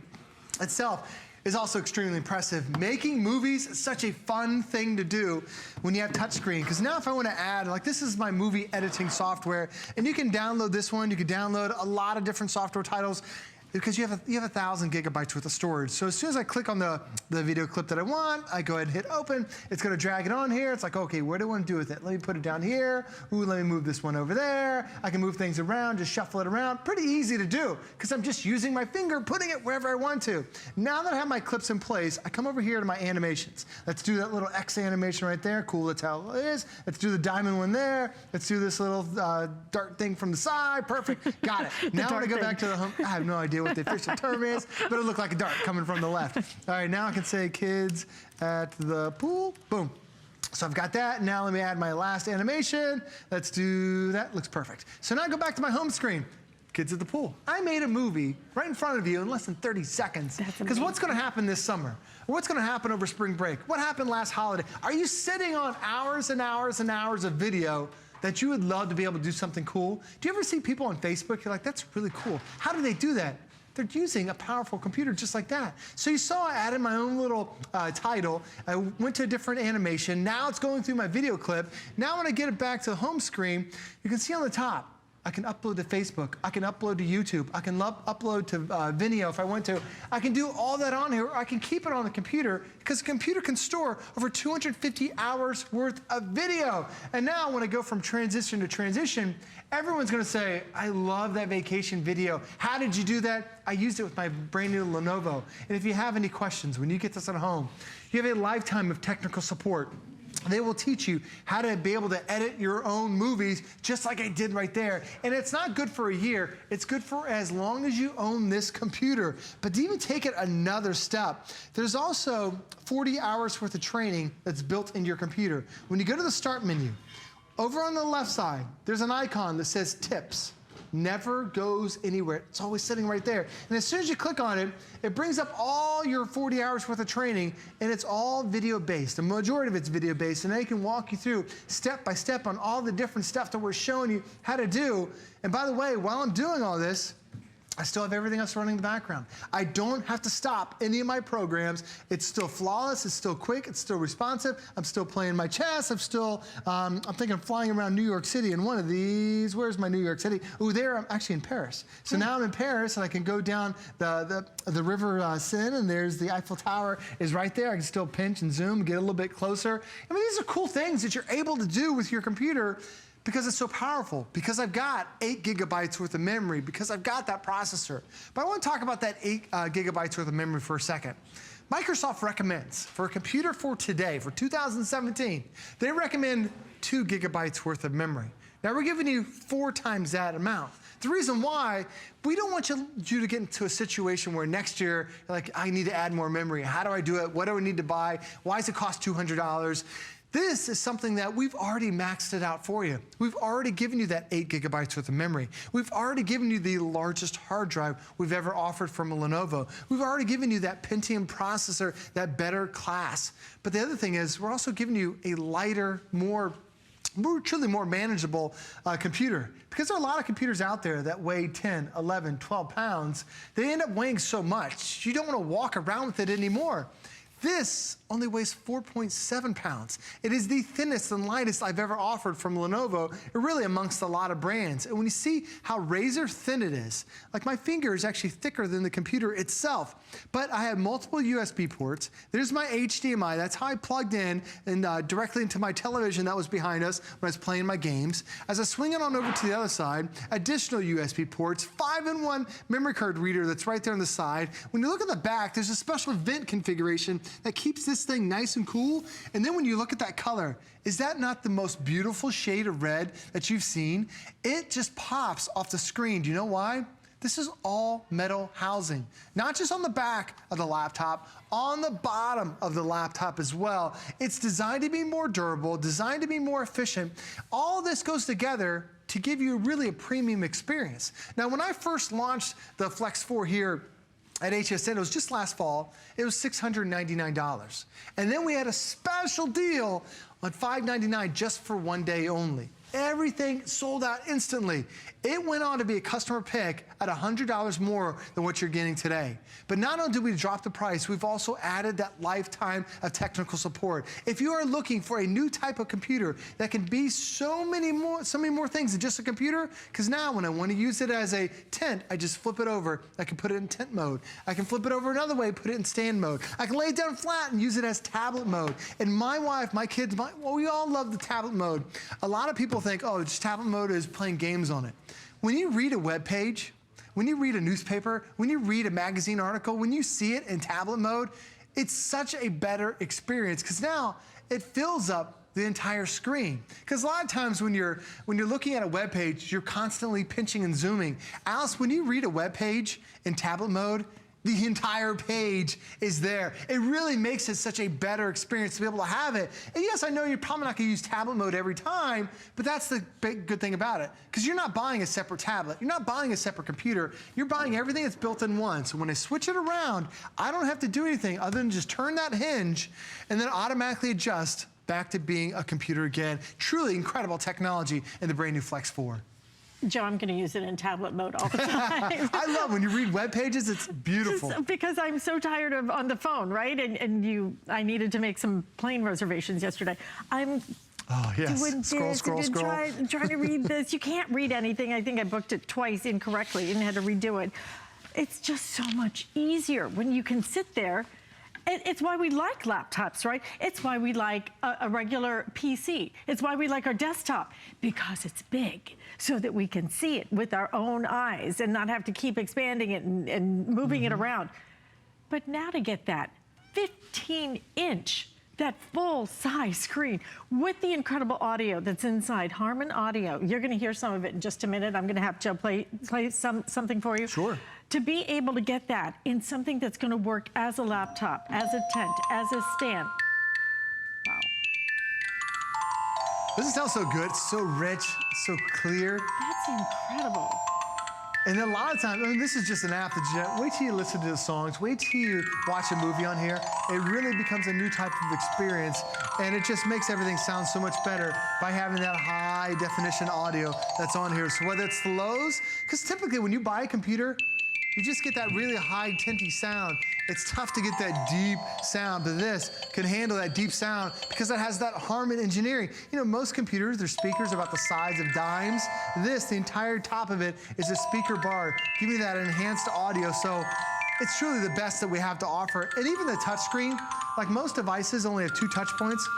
itself is also extremely impressive. Making movies is such a fun thing to do when you have touchscreen. Because now if I want to add, like this is my movie editing software, and you can download this one, you can download a lot of different software titles, because you have 1,000 gigabytes worth of storage. So as soon as I click on the video clip that I want, I go ahead and hit open. It's gonna drag it on here. It's like, okay, what do I want to do with it? Let me put it down here. Ooh, let me move this one over there. I can move things around, just shuffle it around. Pretty easy to do, because I'm just using my finger, putting it wherever I want to. Now that I have my clips in place, I come over here to my animations. Let's do that little X animation right there. Cool, that's how it is. Let's do the diamond one there. Let's do this little dart thing from the side. Perfect, got it. Now when I go back to the home, I have no idea what the official term is, but it looked like a dart coming from the left. All right, now I can say kids at the pool, boom. So I've got that. Now let me add my last animation. Let's do that, looks perfect. So now I go back to my home screen. Kids at the pool. I made a movie right in front of you in less than 30 seconds. Because what's gonna happen this summer? What's gonna happen over spring break? What happened last holiday? Are you sitting on hours and hours and hours of video that you would love to be able to do something cool? Do you ever see people on Facebook, you're like, that's really cool. How do they do that? They're using a powerful computer just like that. So you saw I added my own little title. I went to a different animation. Now it's going through my video clip. Now when I get it back to the home screen, you can see on the top, I can upload to Facebook. I can upload to YouTube. I can upload to Vimeo if I want to. I can do all that on here. Or I can keep it on the computer because the computer can store over 250 hours worth of video. And now when I go from transition to transition, everyone's gonna say, I love that vacation video. How did you do that? I used it with my brand new Lenovo. And if you have any questions, when you get this at home, you have a lifetime of technical support. They will teach you how to be able to edit your own movies just like I did right there. And it's not good for a year, it's good for as long as you own this computer. But to even take it another step, there's also 40 hours worth of training that's built into your computer. When you go to the start menu, over on the left side, there's an icon that says tips. Never goes anywhere. It's always sitting right there. And as soon as you click on it, it brings up all your 40 hours worth of training, and it's all video based. The majority of it's video based, and they can walk you through step by step on all the different stuff that we're showing you how to do. And by the way, while I'm doing all this, I still have everything else running in the background. I don't have to stop any of my programs. It's still flawless, it's still quick, it's still responsive. I'm still playing my chess. I'm still, I'm thinking of flying around New York City in one of these. Where's my New York City? Ooh, there, I'm actually in Paris. So now I'm in Paris and I can go down the river Seine, and there's the Eiffel Tower is right there. I can still pinch and zoom, get a little bit closer. I mean, these are cool things that you're able to do with your computer because it's so powerful, because I've got 8 gigabytes worth of memory, because I've got that processor. But I want to talk about that 8 gigabytes worth of memory for a second. Microsoft recommends, for a computer for today, for 2017, they recommend 2 gigabytes worth of memory. Now we're giving you 4 times that amount. The reason why, we don't want you to get into a situation where next year, you're like, I need to add more memory. How do I do it? What do I need to buy? Why does it cost $200? This is something that we've already maxed it out for you. We've already given you that 8 gigabytes worth of memory. We've already given you the largest hard drive we've ever offered from a Lenovo. We've already given you that Pentium processor, that better class. But the other thing is, we're also giving you a lighter, truly more manageable computer. Because there are a lot of computers out there that weigh 10, 11, 12 pounds. They end up weighing so much, you don't want to walk around with it anymore. This only weighs 4.7 pounds. It is the thinnest and lightest I've ever offered from Lenovo, really amongst a lot of brands. And when you see how razor thin it is, like my finger is actually thicker than the computer itself. But I have multiple USB ports. There's my HDMI, that's how I plugged in and directly into my television that was behind us when I was playing my games. As I swing it on over to the other side, additional USB ports, 5-in-1 memory card reader that's right there on the side. When you look at the back, there's a special vent configuration that keeps this thing nice and cool. And then when you look at that color, is that not the most beautiful shade of red that you've seen? It just pops off the screen. Do you know why? This is all metal housing, not just on the back of the laptop, on the bottom of the laptop as well. It's designed to be more durable, designed to be more efficient. All this goes together to give you really a premium experience. Now, when I first launched the Flex 4 here at HSN, it was just last fall, it was $699. And then we had a special deal on $599 just for one day only. Everything sold out instantly. It went on to be a customer pick at $100 more than what you're getting today. But not only did we drop the price, we've also added that lifetime of technical support. If you are looking for a new type of computer that can be so many more things than just a computer, because now when I want to use it as a tent, I just flip it over. I can put it in tent mode. I can flip it over another way, put it in stand mode. I can lay it down flat and use it as tablet mode. And my wife, my kids, well, we all love the tablet mode. A lot of people think, oh, just tablet mode is playing games on it. When you read a web page, when you read a newspaper, when you read a magazine article, when you see it in tablet mode, it's such a better experience because now it fills up the entire screen. Because a lot of times when you're looking at a web page, you're constantly pinching and zooming. Alice, when you read a web page in tablet mode, the entire page is there. It really makes it such a better experience to be able to have it. And yes, I know you're probably not gonna use tablet mode every time, but that's the big good thing about it. Because you're not buying a separate tablet, you're not buying a separate computer, you're buying everything that's built in one. So when I switch it around, I don't have to do anything other than just turn that hinge and then automatically adjust back to being a computer again. Truly incredible technology in the brand new Flex 4. Joe, I'm going to use it in tablet mode all the time. I love when you read web pages, it's beautiful. Just because I'm so tired of on the phone, right? I needed to make some plane reservations yesterday. I'm Oh, yes. doing Scroll, this scroll, and scroll. trying to read this. You can't read anything. I think I booked it twice incorrectly and had to redo it. It's just so much easier when you can sit there. It's why we like laptops, right? It's why we like a regular PC. It's why we like our desktop, because it's big, so that we can see it with our own eyes and not have to keep expanding it and moving it around. But now to get that 15-inch, that full-size screen with the incredible audio that's inside Harman Audio. You're gonna hear some of it in just a minute. I'm gonna have Joe play something for you. Sure. To be able to get that in something that's gonna work as a laptop, as a tent, as a stand. Wow. Doesn't sound so good. It's so rich, so clear. That's incredible. And a lot of times, I mean, this is just an app that wait till you listen to the songs, wait till you watch a movie on here. It really becomes a new type of experience, and it just makes everything sound so much better by having that high definition audio that's on here. So whether it's the lows, because typically when you buy a computer, you just get that really high tinty sound. It's tough to get that deep sound, but this can handle that deep sound because it has that Harman engineering. You know, most computers, their speakers are about the size of dimes. This, the entire top of it, is a speaker bar, giving you that enhanced audio. So it's truly the best that we have to offer. And even the touchscreen, like most devices only have 2 touch points,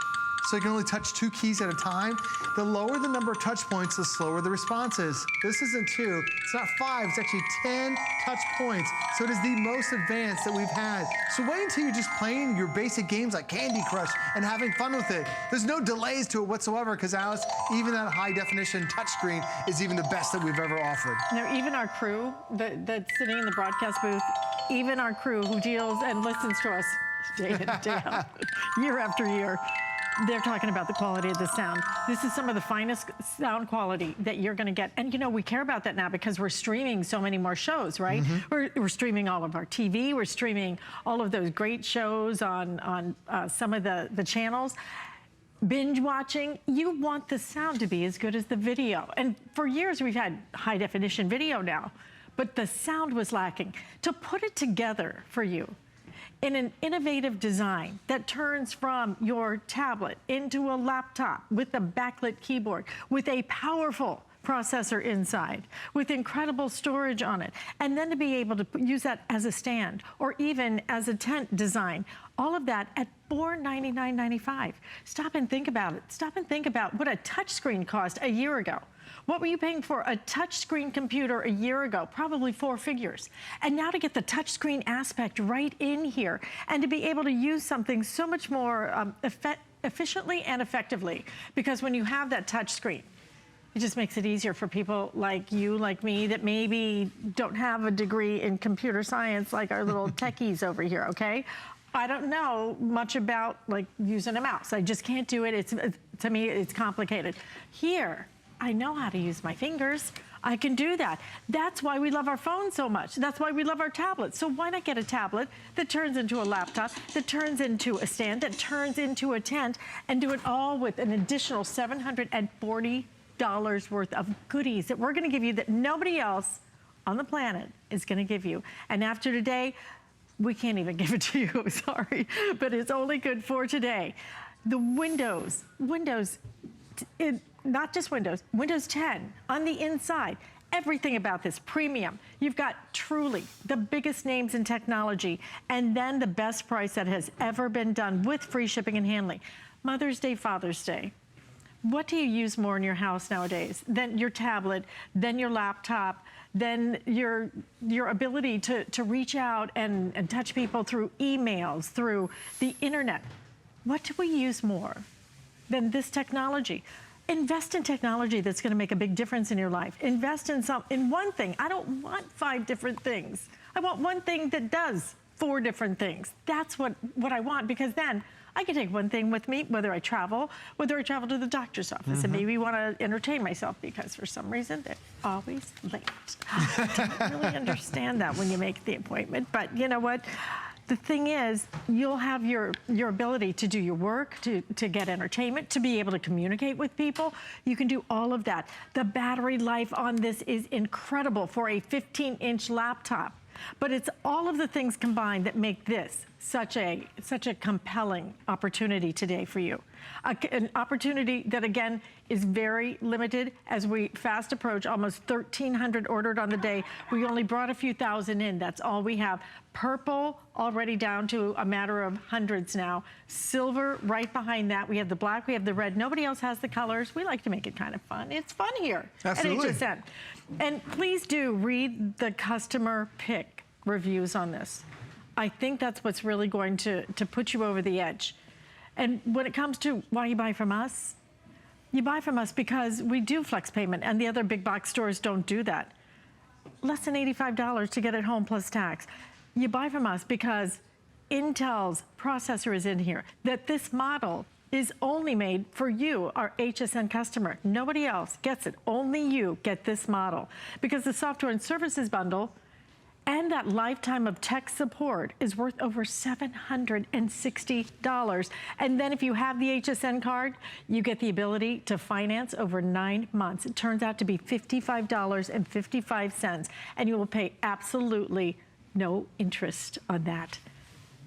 so you can only touch 2 keys at a time. The lower the number of touch points, the slower the response is. This isn't 2, it's not 5, it's actually 10 touch points. So it is the most advanced that we've had. So wait until you're just playing your basic games like Candy Crush and having fun with it. There's no delays to it whatsoever, because Alice, even that high definition touchscreen is even the best that we've ever offered. Now, even our crew that's sitting in the broadcast booth, even our crew who deals and listens to us day in, day out, year after year, they're talking about the quality of the sound. This is some of the finest sound quality that you're gonna get. And you know, we care about that now because we're streaming so many more shows, right? We're streaming all of our TV, we're streaming all of those great shows on some of the channels. Binge watching, you want the sound to be as good as the video. And for years we've had high definition video now, but the sound was lacking. To put it together for you in an innovative design that turns from your tablet into a laptop with a backlit keyboard, with a powerful processor inside, with incredible storage on it, and then to be able to use that as a stand or even as a tent design, all of that at $499.95. Stop and think about it. Stop and think about what a touchscreen cost a year ago. What were you paying for a touchscreen computer a year ago? Probably 4 figures. And now to get the touchscreen aspect right in here and to be able to use something so much more efficiently and effectively, because when you have that touchscreen, it just makes it easier for people like you, like me, that maybe don't have a degree in computer science like our little techies over here, okay? I don't know much about like using a mouse. I just can't do it. To me, it's complicated. Here, I know how to use my fingers. I can do that. That's why we love our phones so much. That's why we love our tablets. So why not get a tablet that turns into a laptop, that turns into a stand, that turns into a tent, and do it all with an additional $740 worth of goodies that we're gonna give you that nobody else on the planet is gonna give you. And after today, we can't even give it to you, sorry, but it's only good for today. The Windows, not just Windows 10 on the inside. Everything about this premium. You've got truly the biggest names in technology, and then the best price that has ever been done with free shipping and handling. Mother's Day, Father's Day. What do you use more in your house nowadays than your tablet, than your laptop, than your ability to reach out and touch people through emails, through the internet? What do we use more than this technology? Invest in technology that's going to make a big difference in your life. Invest in one thing. I don't want 5 different things. I want one thing that does 4 different things. That's what I want, because then I can take one thing with me, whether I travel to the doctor's office and maybe want to entertain myself, because for some reason they're always late. I don't really understand that when you make the appointment, but you know what? The thing is, you'll have your ability to do your work, to get entertainment, to be able to communicate with people. You can do all of that. The battery life on this is incredible for a 15-inch laptop. But it's all of the things combined that make this such a compelling opportunity today for you. An opportunity that, again, is very limited as we fast approach almost 1,300 ordered on the day. We only brought a few thousand in. That's all we have. Purple already down to a matter of hundreds now. Silver right behind that. We have the black, we have the red. Nobody else has the colors. We like to make it kind of fun. It's fun here Absolutely. at HSN. And please do read the customer pick reviews on this. I think that's what's really going to put you over the edge. And when it comes to why you buy from us, you buy from us because we do flex payment, and the other big box stores don't do that. Less than $85 to get it home plus tax. You buy from us because Intel's processor is in here, that this model is only made for you, our HSN customer. Nobody else gets it. Only you get this model. Because the software and services bundle and that lifetime of tech support is worth over $760. And then if you have the HSN card, you get the ability to finance over 9 months. It turns out to be $55.55, and you will pay absolutely no interest on that.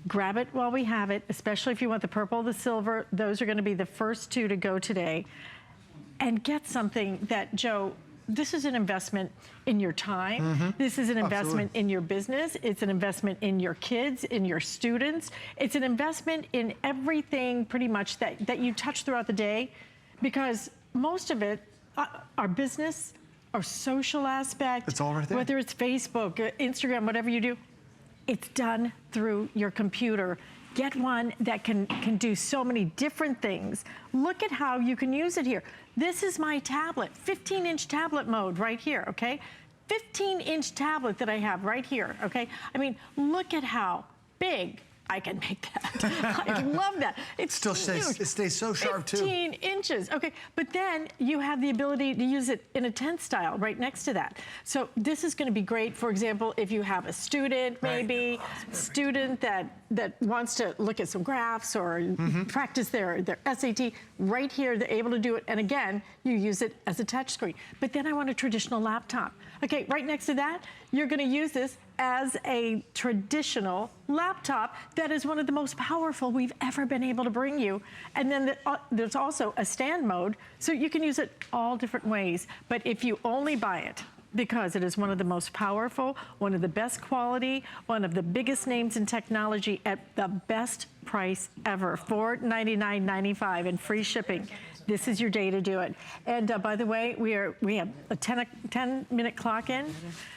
Grab it while we have it, especially if you want the purple, the silver. Those are going to be the first two to go today. And get something that, Joe, this is an investment in your time. This is an investment in your business. It's an investment in your kids, in your students. It's an investment in everything pretty much that you touch throughout the day, because most of it, our business, our social aspect, it's all right there. Whether it's Facebook, Instagram, whatever you do, it's done through your computer. Get one that can do so many different things. Look at how you can use it here. This is my tablet, 15-inch tablet mode right here, okay? 15-inch tablet that I have right here, okay? I mean, look at how big I can make that. I love that. It stays so sharp too. 15 inches, okay. But then you have the ability to use it in a tent style right next to that. So this is gonna be great, for example, if you have a student, maybe, student that wants to look at some graphs or practice their SAT, right here, they're able to do it. And again, you use it as a touch screen. But then I want a traditional laptop. Okay, right next to that, you're gonna use this as a traditional laptop that is one of the most powerful we've ever been able to bring you. And then there's also a stand mode, so you can use it all different ways. But if you only buy it because it is one of the most powerful, one of the best quality, one of the biggest names in technology at the best price ever, $499.95 and free shipping. This is your day to do it. And by the way, we have a 10-minute clock in.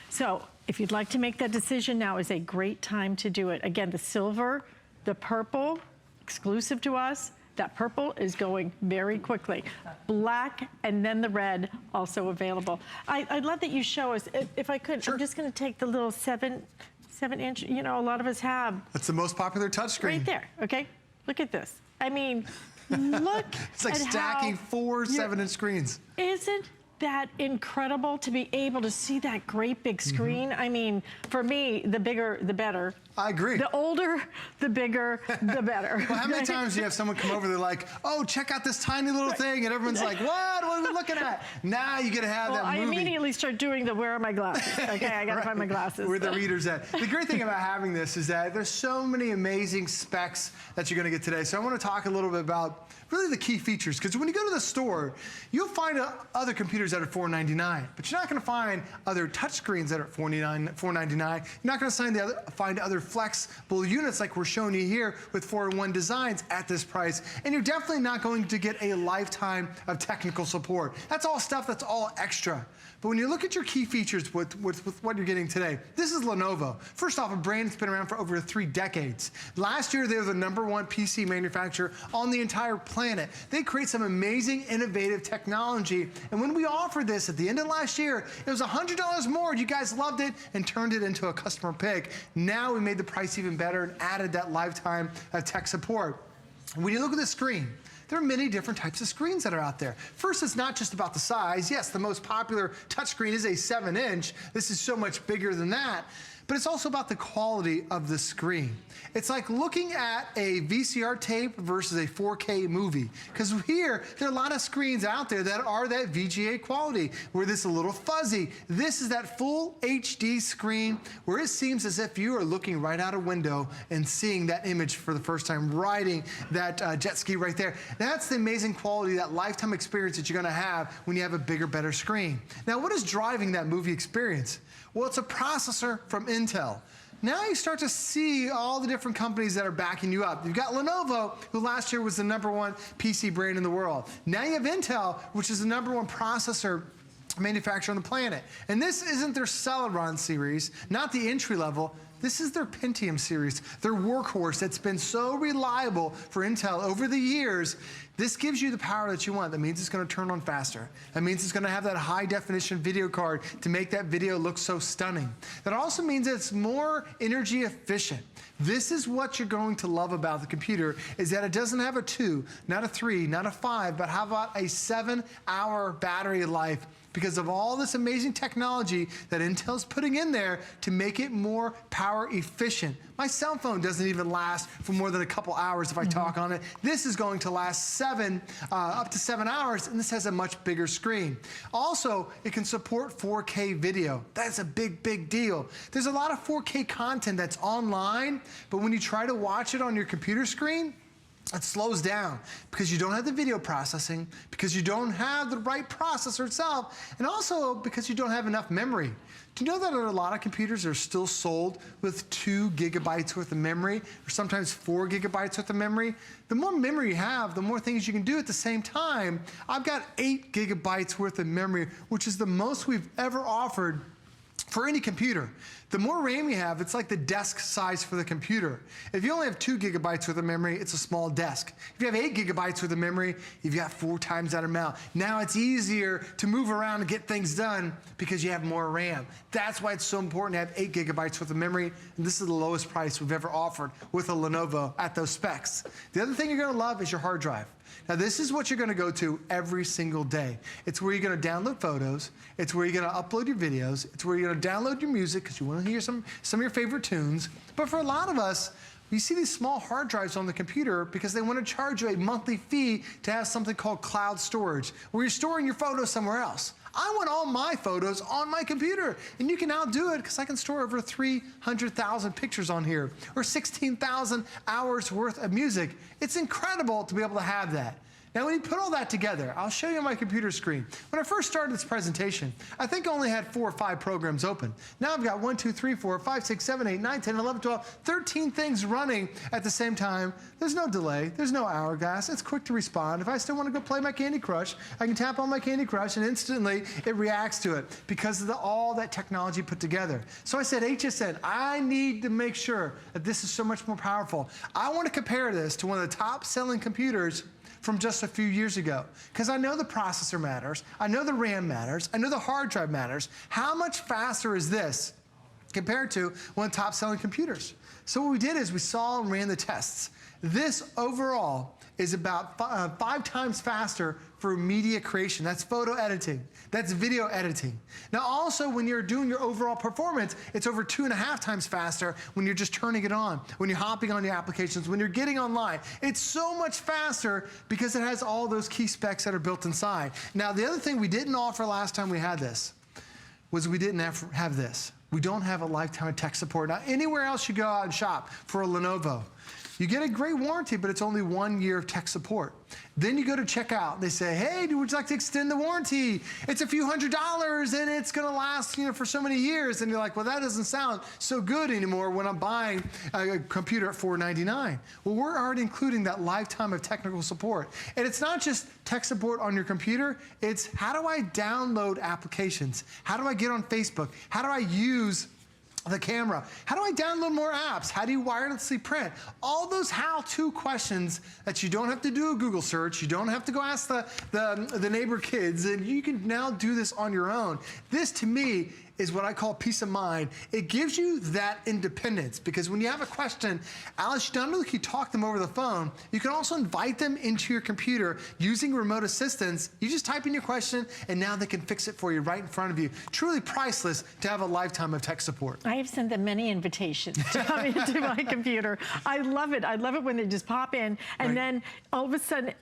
So if you'd like to make that decision, now is a great time to do it. Again, the silver, the purple, exclusive to us. That purple is going very quickly. Black and then the red also available. I'd love that you show us, if I could, I'm just gonna take the little 7-inch, you know, a lot of us have. That's the most popular touchscreen. Right there, okay? Look at this. I mean, look it's like at stacking four 7-inch screens. Isn't that incredible to be able to see that great big screen? I mean, for me, the bigger, the better. I agree. The older, the bigger, the better. Well, how many times do you have someone come over, they're like, oh, check out this tiny little thing, and everyone's like, what are we looking at? Now you get to have that movie. I immediately start doing the where are my glasses? Okay, I gotta find my glasses. Where the reader's at. The great thing about having this is that there's so many amazing specs that you're gonna get today. So I wanna talk a little bit about really the key features, because when you go to the store, you'll find other computers that are $499, but you're not gonna find other touchscreens that are $499. You're not gonna find other flexible units like we're showing you here with 4-in-1 designs at this price, and you're definitely not going to get a lifetime of technical support. That's all stuff that's all extra. But when you look at your key features with what you're getting today, this is Lenovo. First off, a brand that's been around for over 3 decades. Last year, they were the #1 PC manufacturer on the entire planet. They create some amazing, innovative technology. And when we offered this at the end of last year, it was $100 more. You guys loved it and turned it into a customer pick. Now we made the price even better and added that lifetime of tech support. When you look at the screen, there are many different types of screens that are out there. First, it's not just about the size. Yes, the most popular touchscreen is a 7-inch. This is so much bigger than that. but it's also about the quality of the screen. It's like looking at a VCR tape versus a 4K movie. Because here, there are a lot of screens out there that are that VGA quality, where this is a little fuzzy. This is that full HD screen where it seems as if you are looking right out a window and seeing that image for the first time, riding that jet ski right there. That's the amazing quality, that lifetime experience that you're gonna have when you have a bigger, better screen. Now, what is driving that movie experience? Well, it's a processor from Intel. Now you start to see all the different companies that are backing you up. You've got Lenovo, who last year was the #1 PC brand in the world. Now you have Intel, which is the #1 processor manufacturer on the planet. And this isn't their Celeron series, not the entry level. This is their Pentium series, their workhorse that's been so reliable for Intel over the years. This gives you the power that you want. That means it's gonna turn on faster. That means it's gonna have that high definition video card to make that video look so stunning. That also means it's more energy efficient. This is what you're going to love about the computer, is that it doesn't have a 2, not a 3, not a 5, but how about a 7-hour battery life, because of all this amazing technology that Intel's putting in there to make it more power efficient. My cell phone doesn't even last for more than a couple hours if I talk on it. This is going to last up to 7 hours, and this has a much bigger screen. Also, it can support 4K video. That's a big, big deal. There's a lot of 4K content that's online, but when you try to watch it on your computer screen, it slows down because you don't have the video processing, because you don't have the right processor itself, and also because you don't have enough memory. Do you know that there are a lot of computers that are still sold with 2 gigabytes worth of memory, or sometimes 4 gigabytes worth of memory? The more memory you have, the more things you can do at the same time. I've got 8 gigabytes worth of memory, which is the most we've ever offered for any computer. The more RAM you have, it's like the desk size for the computer. If you only have 2 gigabytes worth of memory, it's a small desk. If you have 8 gigabytes worth of memory, you've got 4 times that amount. Now it's easier to move around and get things done because you have more RAM. That's why it's so important to have 8 gigabytes worth of memory, and this is the lowest price we've ever offered with a Lenovo at those specs. The other thing you're gonna love is your hard drive. Now this is what you're gonna go to every single day. It's where you're gonna download photos, it's where you're gonna upload your videos, it's where you're gonna download your music because you wanna hear some of your favorite tunes. But for a lot of us, you see these small hard drives on the computer because they wanna charge you a monthly fee to have something called cloud storage, where you're storing your photos somewhere else. I want all my photos on my computer, and you can now do it because I can store over 300,000 pictures on here, or 16,000 hours worth of music. It's incredible to be able to have that. Now, when you put all that together, I'll show you on my computer screen. When I first started this presentation, I think I only had 4 or 5 programs open. Now I've got 1, 2, 3, 4, 5, 6, 7, 8, 9, 10, 11, 12, 13 things running at the same time. There's no delay, there's no hourglass, it's quick to respond. If I still want to go play my Candy Crush, I can tap on my Candy Crush and instantly it reacts to it because of all that technology put together. So I said, HSN, I need to make sure that this is so much more powerful. I want to compare this to one of the top selling computers from just a few years ago. Because I know the processor matters, I know the RAM matters, I know the hard drive matters. How much faster is this compared to one of the top selling computers? So what we did is we saw and ran the tests. This overall is about 5 times faster for media creation. That's photo editing, that's video editing. Now also, when you're doing your overall performance, it's over 2.5 times faster when you're just turning it on, when you're hopping on your applications, when you're getting online. It's so much faster because it has all those key specs that are built inside. Now, the other thing we didn't offer last time we had this was we didn't have this. We don't have a lifetime of tech support. Now, anywhere else you go out and shop for a Lenovo, you get a great warranty, but it's only 1 year of tech support. Then you go to check out. They say, hey, would you like to extend the warranty? It's a few $100s and it's gonna last for so many years. And you're like, well, that doesn't sound so good anymore when I'm buying a computer at $499. Well, we're already including that lifetime of technical support. And it's not just tech support on your computer, it's how do I download applications? How do I get on Facebook? How do I use the camera? How do I download more apps? How do you wirelessly print? All those how-to questions that you don't have to do a Google search, you don't have to go ask the neighbor kids, and you can now do this on your own. This, to me, is what I call peace of mind. It gives you that independence, because when you have a question, Alice, not only can you talk them over the phone, you can also invite them into your computer using remote assistance. You just type in your question, and now they can fix it for you right in front of you. Truly priceless to have a lifetime of tech support. I have sent them many invitations to come into my computer. I love it. I love it when they just pop in, and then all of a sudden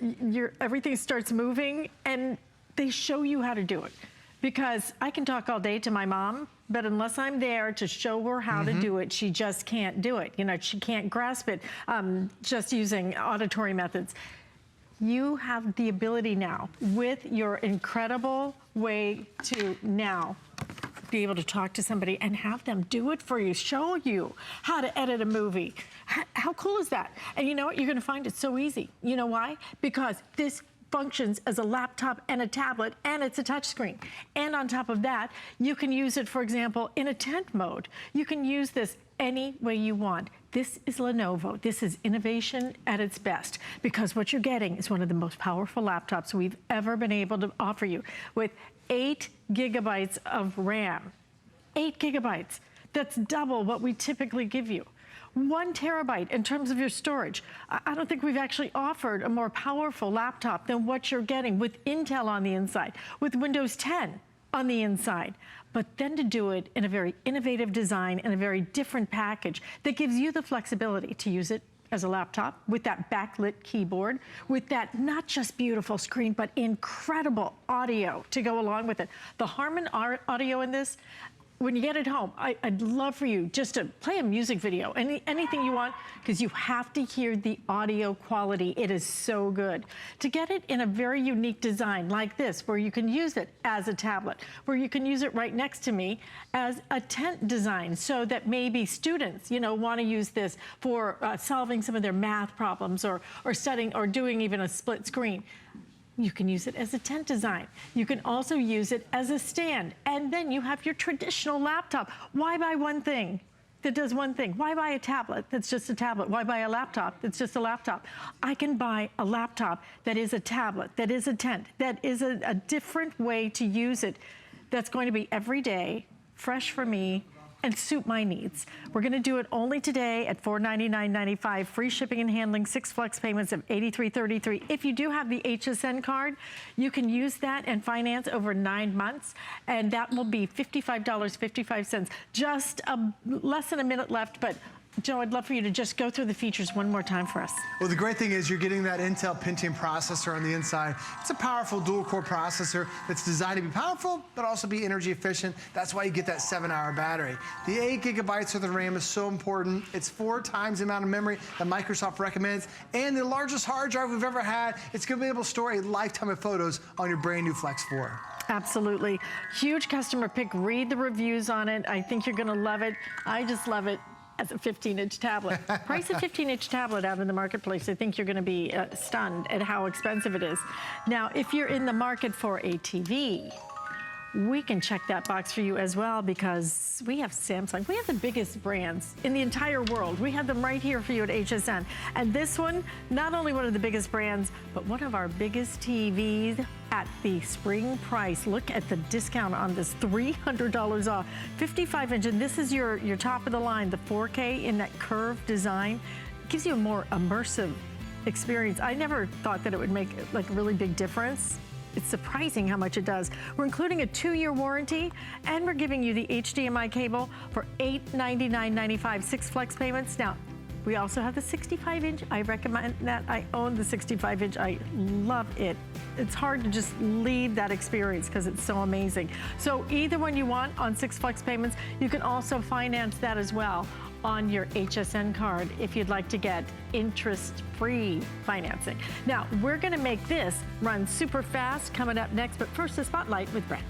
everything starts moving, and they show you how to do it. Because I can talk all day to my mom, but unless I'm there to show her how to do it, she just can't do it. You know, she can't grasp it just using auditory methods. You have the ability now, with your incredible way to now be able to talk to somebody and have them do it for you, show you how to edit a movie. How cool is that? And you know what? You're going to find it so easy. You know why? Because this functions as a laptop and a tablet, and it's a touchscreen. And on top of that, you can use it, for example, in a tent mode. You can use this any way you want. This is Lenovo. This is innovation at its best, because what you're getting is one of the most powerful laptops we've ever been able to offer you, with 8 gigabytes of RAM. 8 gigabytes. That's double what we typically give you. 1 terabyte in terms of your storage. I don't think we've actually offered a more powerful laptop than what you're getting, with Intel on the inside, with Windows 10 on the inside. But then to do it in a very innovative design and a very different package that gives you the flexibility to use it as a laptop, with that backlit keyboard, with that not just beautiful screen, but incredible audio to go along with it. The Harman audio in this, when you get it home, I'd love for you just to play a music video, anything you want, because you have to hear the audio quality. It is so good. To get it in a very unique design like this, where you can use it as a tablet, where you can use it right next to me as a tent design, so that maybe students, you know, want to use this for solving some of their math problems, or studying, or doing even a split screen. You can use it as a tent design. You can also use it as a stand. And then you have your traditional laptop. Why buy one thing that does one thing? Why buy a tablet that's just a tablet? Why buy a laptop that's just a laptop? I can buy a laptop that is a tablet, that is a tent, that is a different way to use it, that's going to be every day, fresh for me, and suit my needs. We're going to do it only today at $499.95, free shipping and handling, 6 flex payments of $83.33. If you do have the HSN card, you can use that and finance over 9 months, and that will be $55.55. Just less than a minute left, but Joe, I'd love for you to just go through the features one more time for us. Well, the great thing is you're getting that Intel Pentium processor on the inside. It's a powerful dual-core processor that's designed to be powerful, but also be energy efficient. That's why you get that 7-hour battery. The 8 gigabytes of the RAM is so important. It's 4 times the amount of memory that Microsoft recommends, and the largest hard drive we've ever had. It's going to be able to store a lifetime of photos on your brand new Flex 4. Absolutely. Huge customer pick. Read the reviews on it. I think you're going to love it. I just love it. As a 15-inch tablet. Price a 15-inch tablet out in the marketplace, I think you're going to be stunned at how expensive it is. Now, if you're in the market for a TV, we can check that box for you as well, because we have Samsung. We have the biggest brands in the entire world. We have them right here for you at HSN. And this one, not only one of the biggest brands, but one of our biggest TVs at the spring price. Look at the discount on this, $300 off. 55-inch, and this is your top of the line, the 4K in that curved design. It gives you a more immersive experience. I never thought that it would make like a really big difference. It's surprising how much it does. We're including a 2-year warranty, and we're giving you the HDMI cable for $899.95, 6 flex payments. Now, we also have the 65-inch. I recommend that. I own the 65-inch. I love it. It's hard to just leave that experience because it's so amazing. So either one you want on 6 flex payments, you can also finance that as well on your HSN card if you'd like to get interest-free financing. Now, we're going to make this run super fast coming up next, but first, the Spotlight with Brent.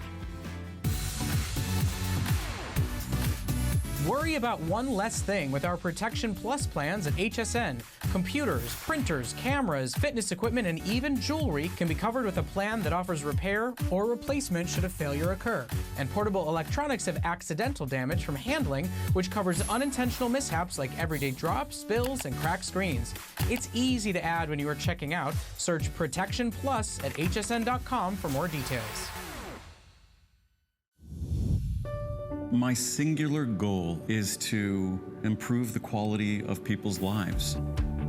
Worry about one less thing with our Protection Plus plans at HSN. Computers, printers, cameras, fitness equipment, and even jewelry can be covered with a plan that offers repair or replacement should a failure occur. And portable electronics have accidental damage from handling, which covers unintentional mishaps like everyday drops, spills, and cracked screens. It's easy to add when you are checking out. Search Protection Plus at hsn.com for more details. My singular goal is to improve the quality of people's lives.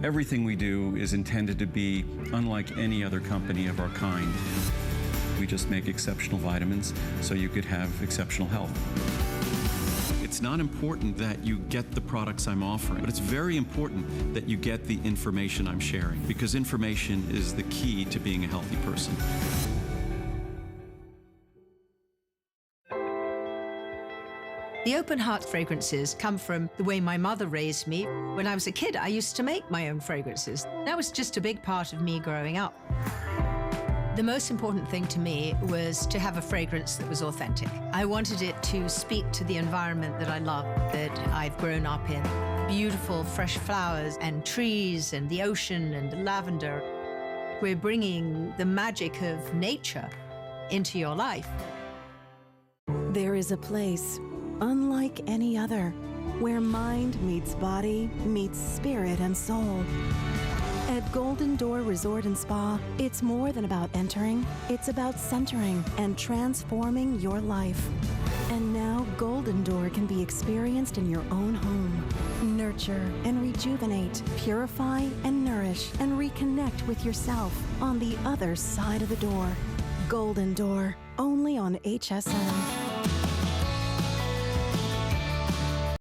Everything we do is intended to be unlike any other company of our kind. We just make exceptional vitamins so you could have exceptional health. It's not important that you get the products I'm offering, but it's very important that you get the information I'm sharing, because information is the key to being a healthy person. The open heart fragrances come from the way my mother raised me. When I was a kid, I used to make my own fragrances. That was just a big part of me growing up. The most important thing to me was to have a fragrance that was authentic. I wanted it to speak to the environment that I love, that I've grown up in. Beautiful, fresh flowers and trees and the ocean and the lavender. We're bringing the magic of nature into your life. There is a place unlike any other, where mind meets body, meets spirit and soul. At Golden Door Resort and Spa, it's more than about entering, it's about centering and transforming your life. And now Golden Door can be experienced in your own home. Nurture and rejuvenate, purify and nourish, and reconnect with yourself on the other side of the door. Golden Door, only on HSN.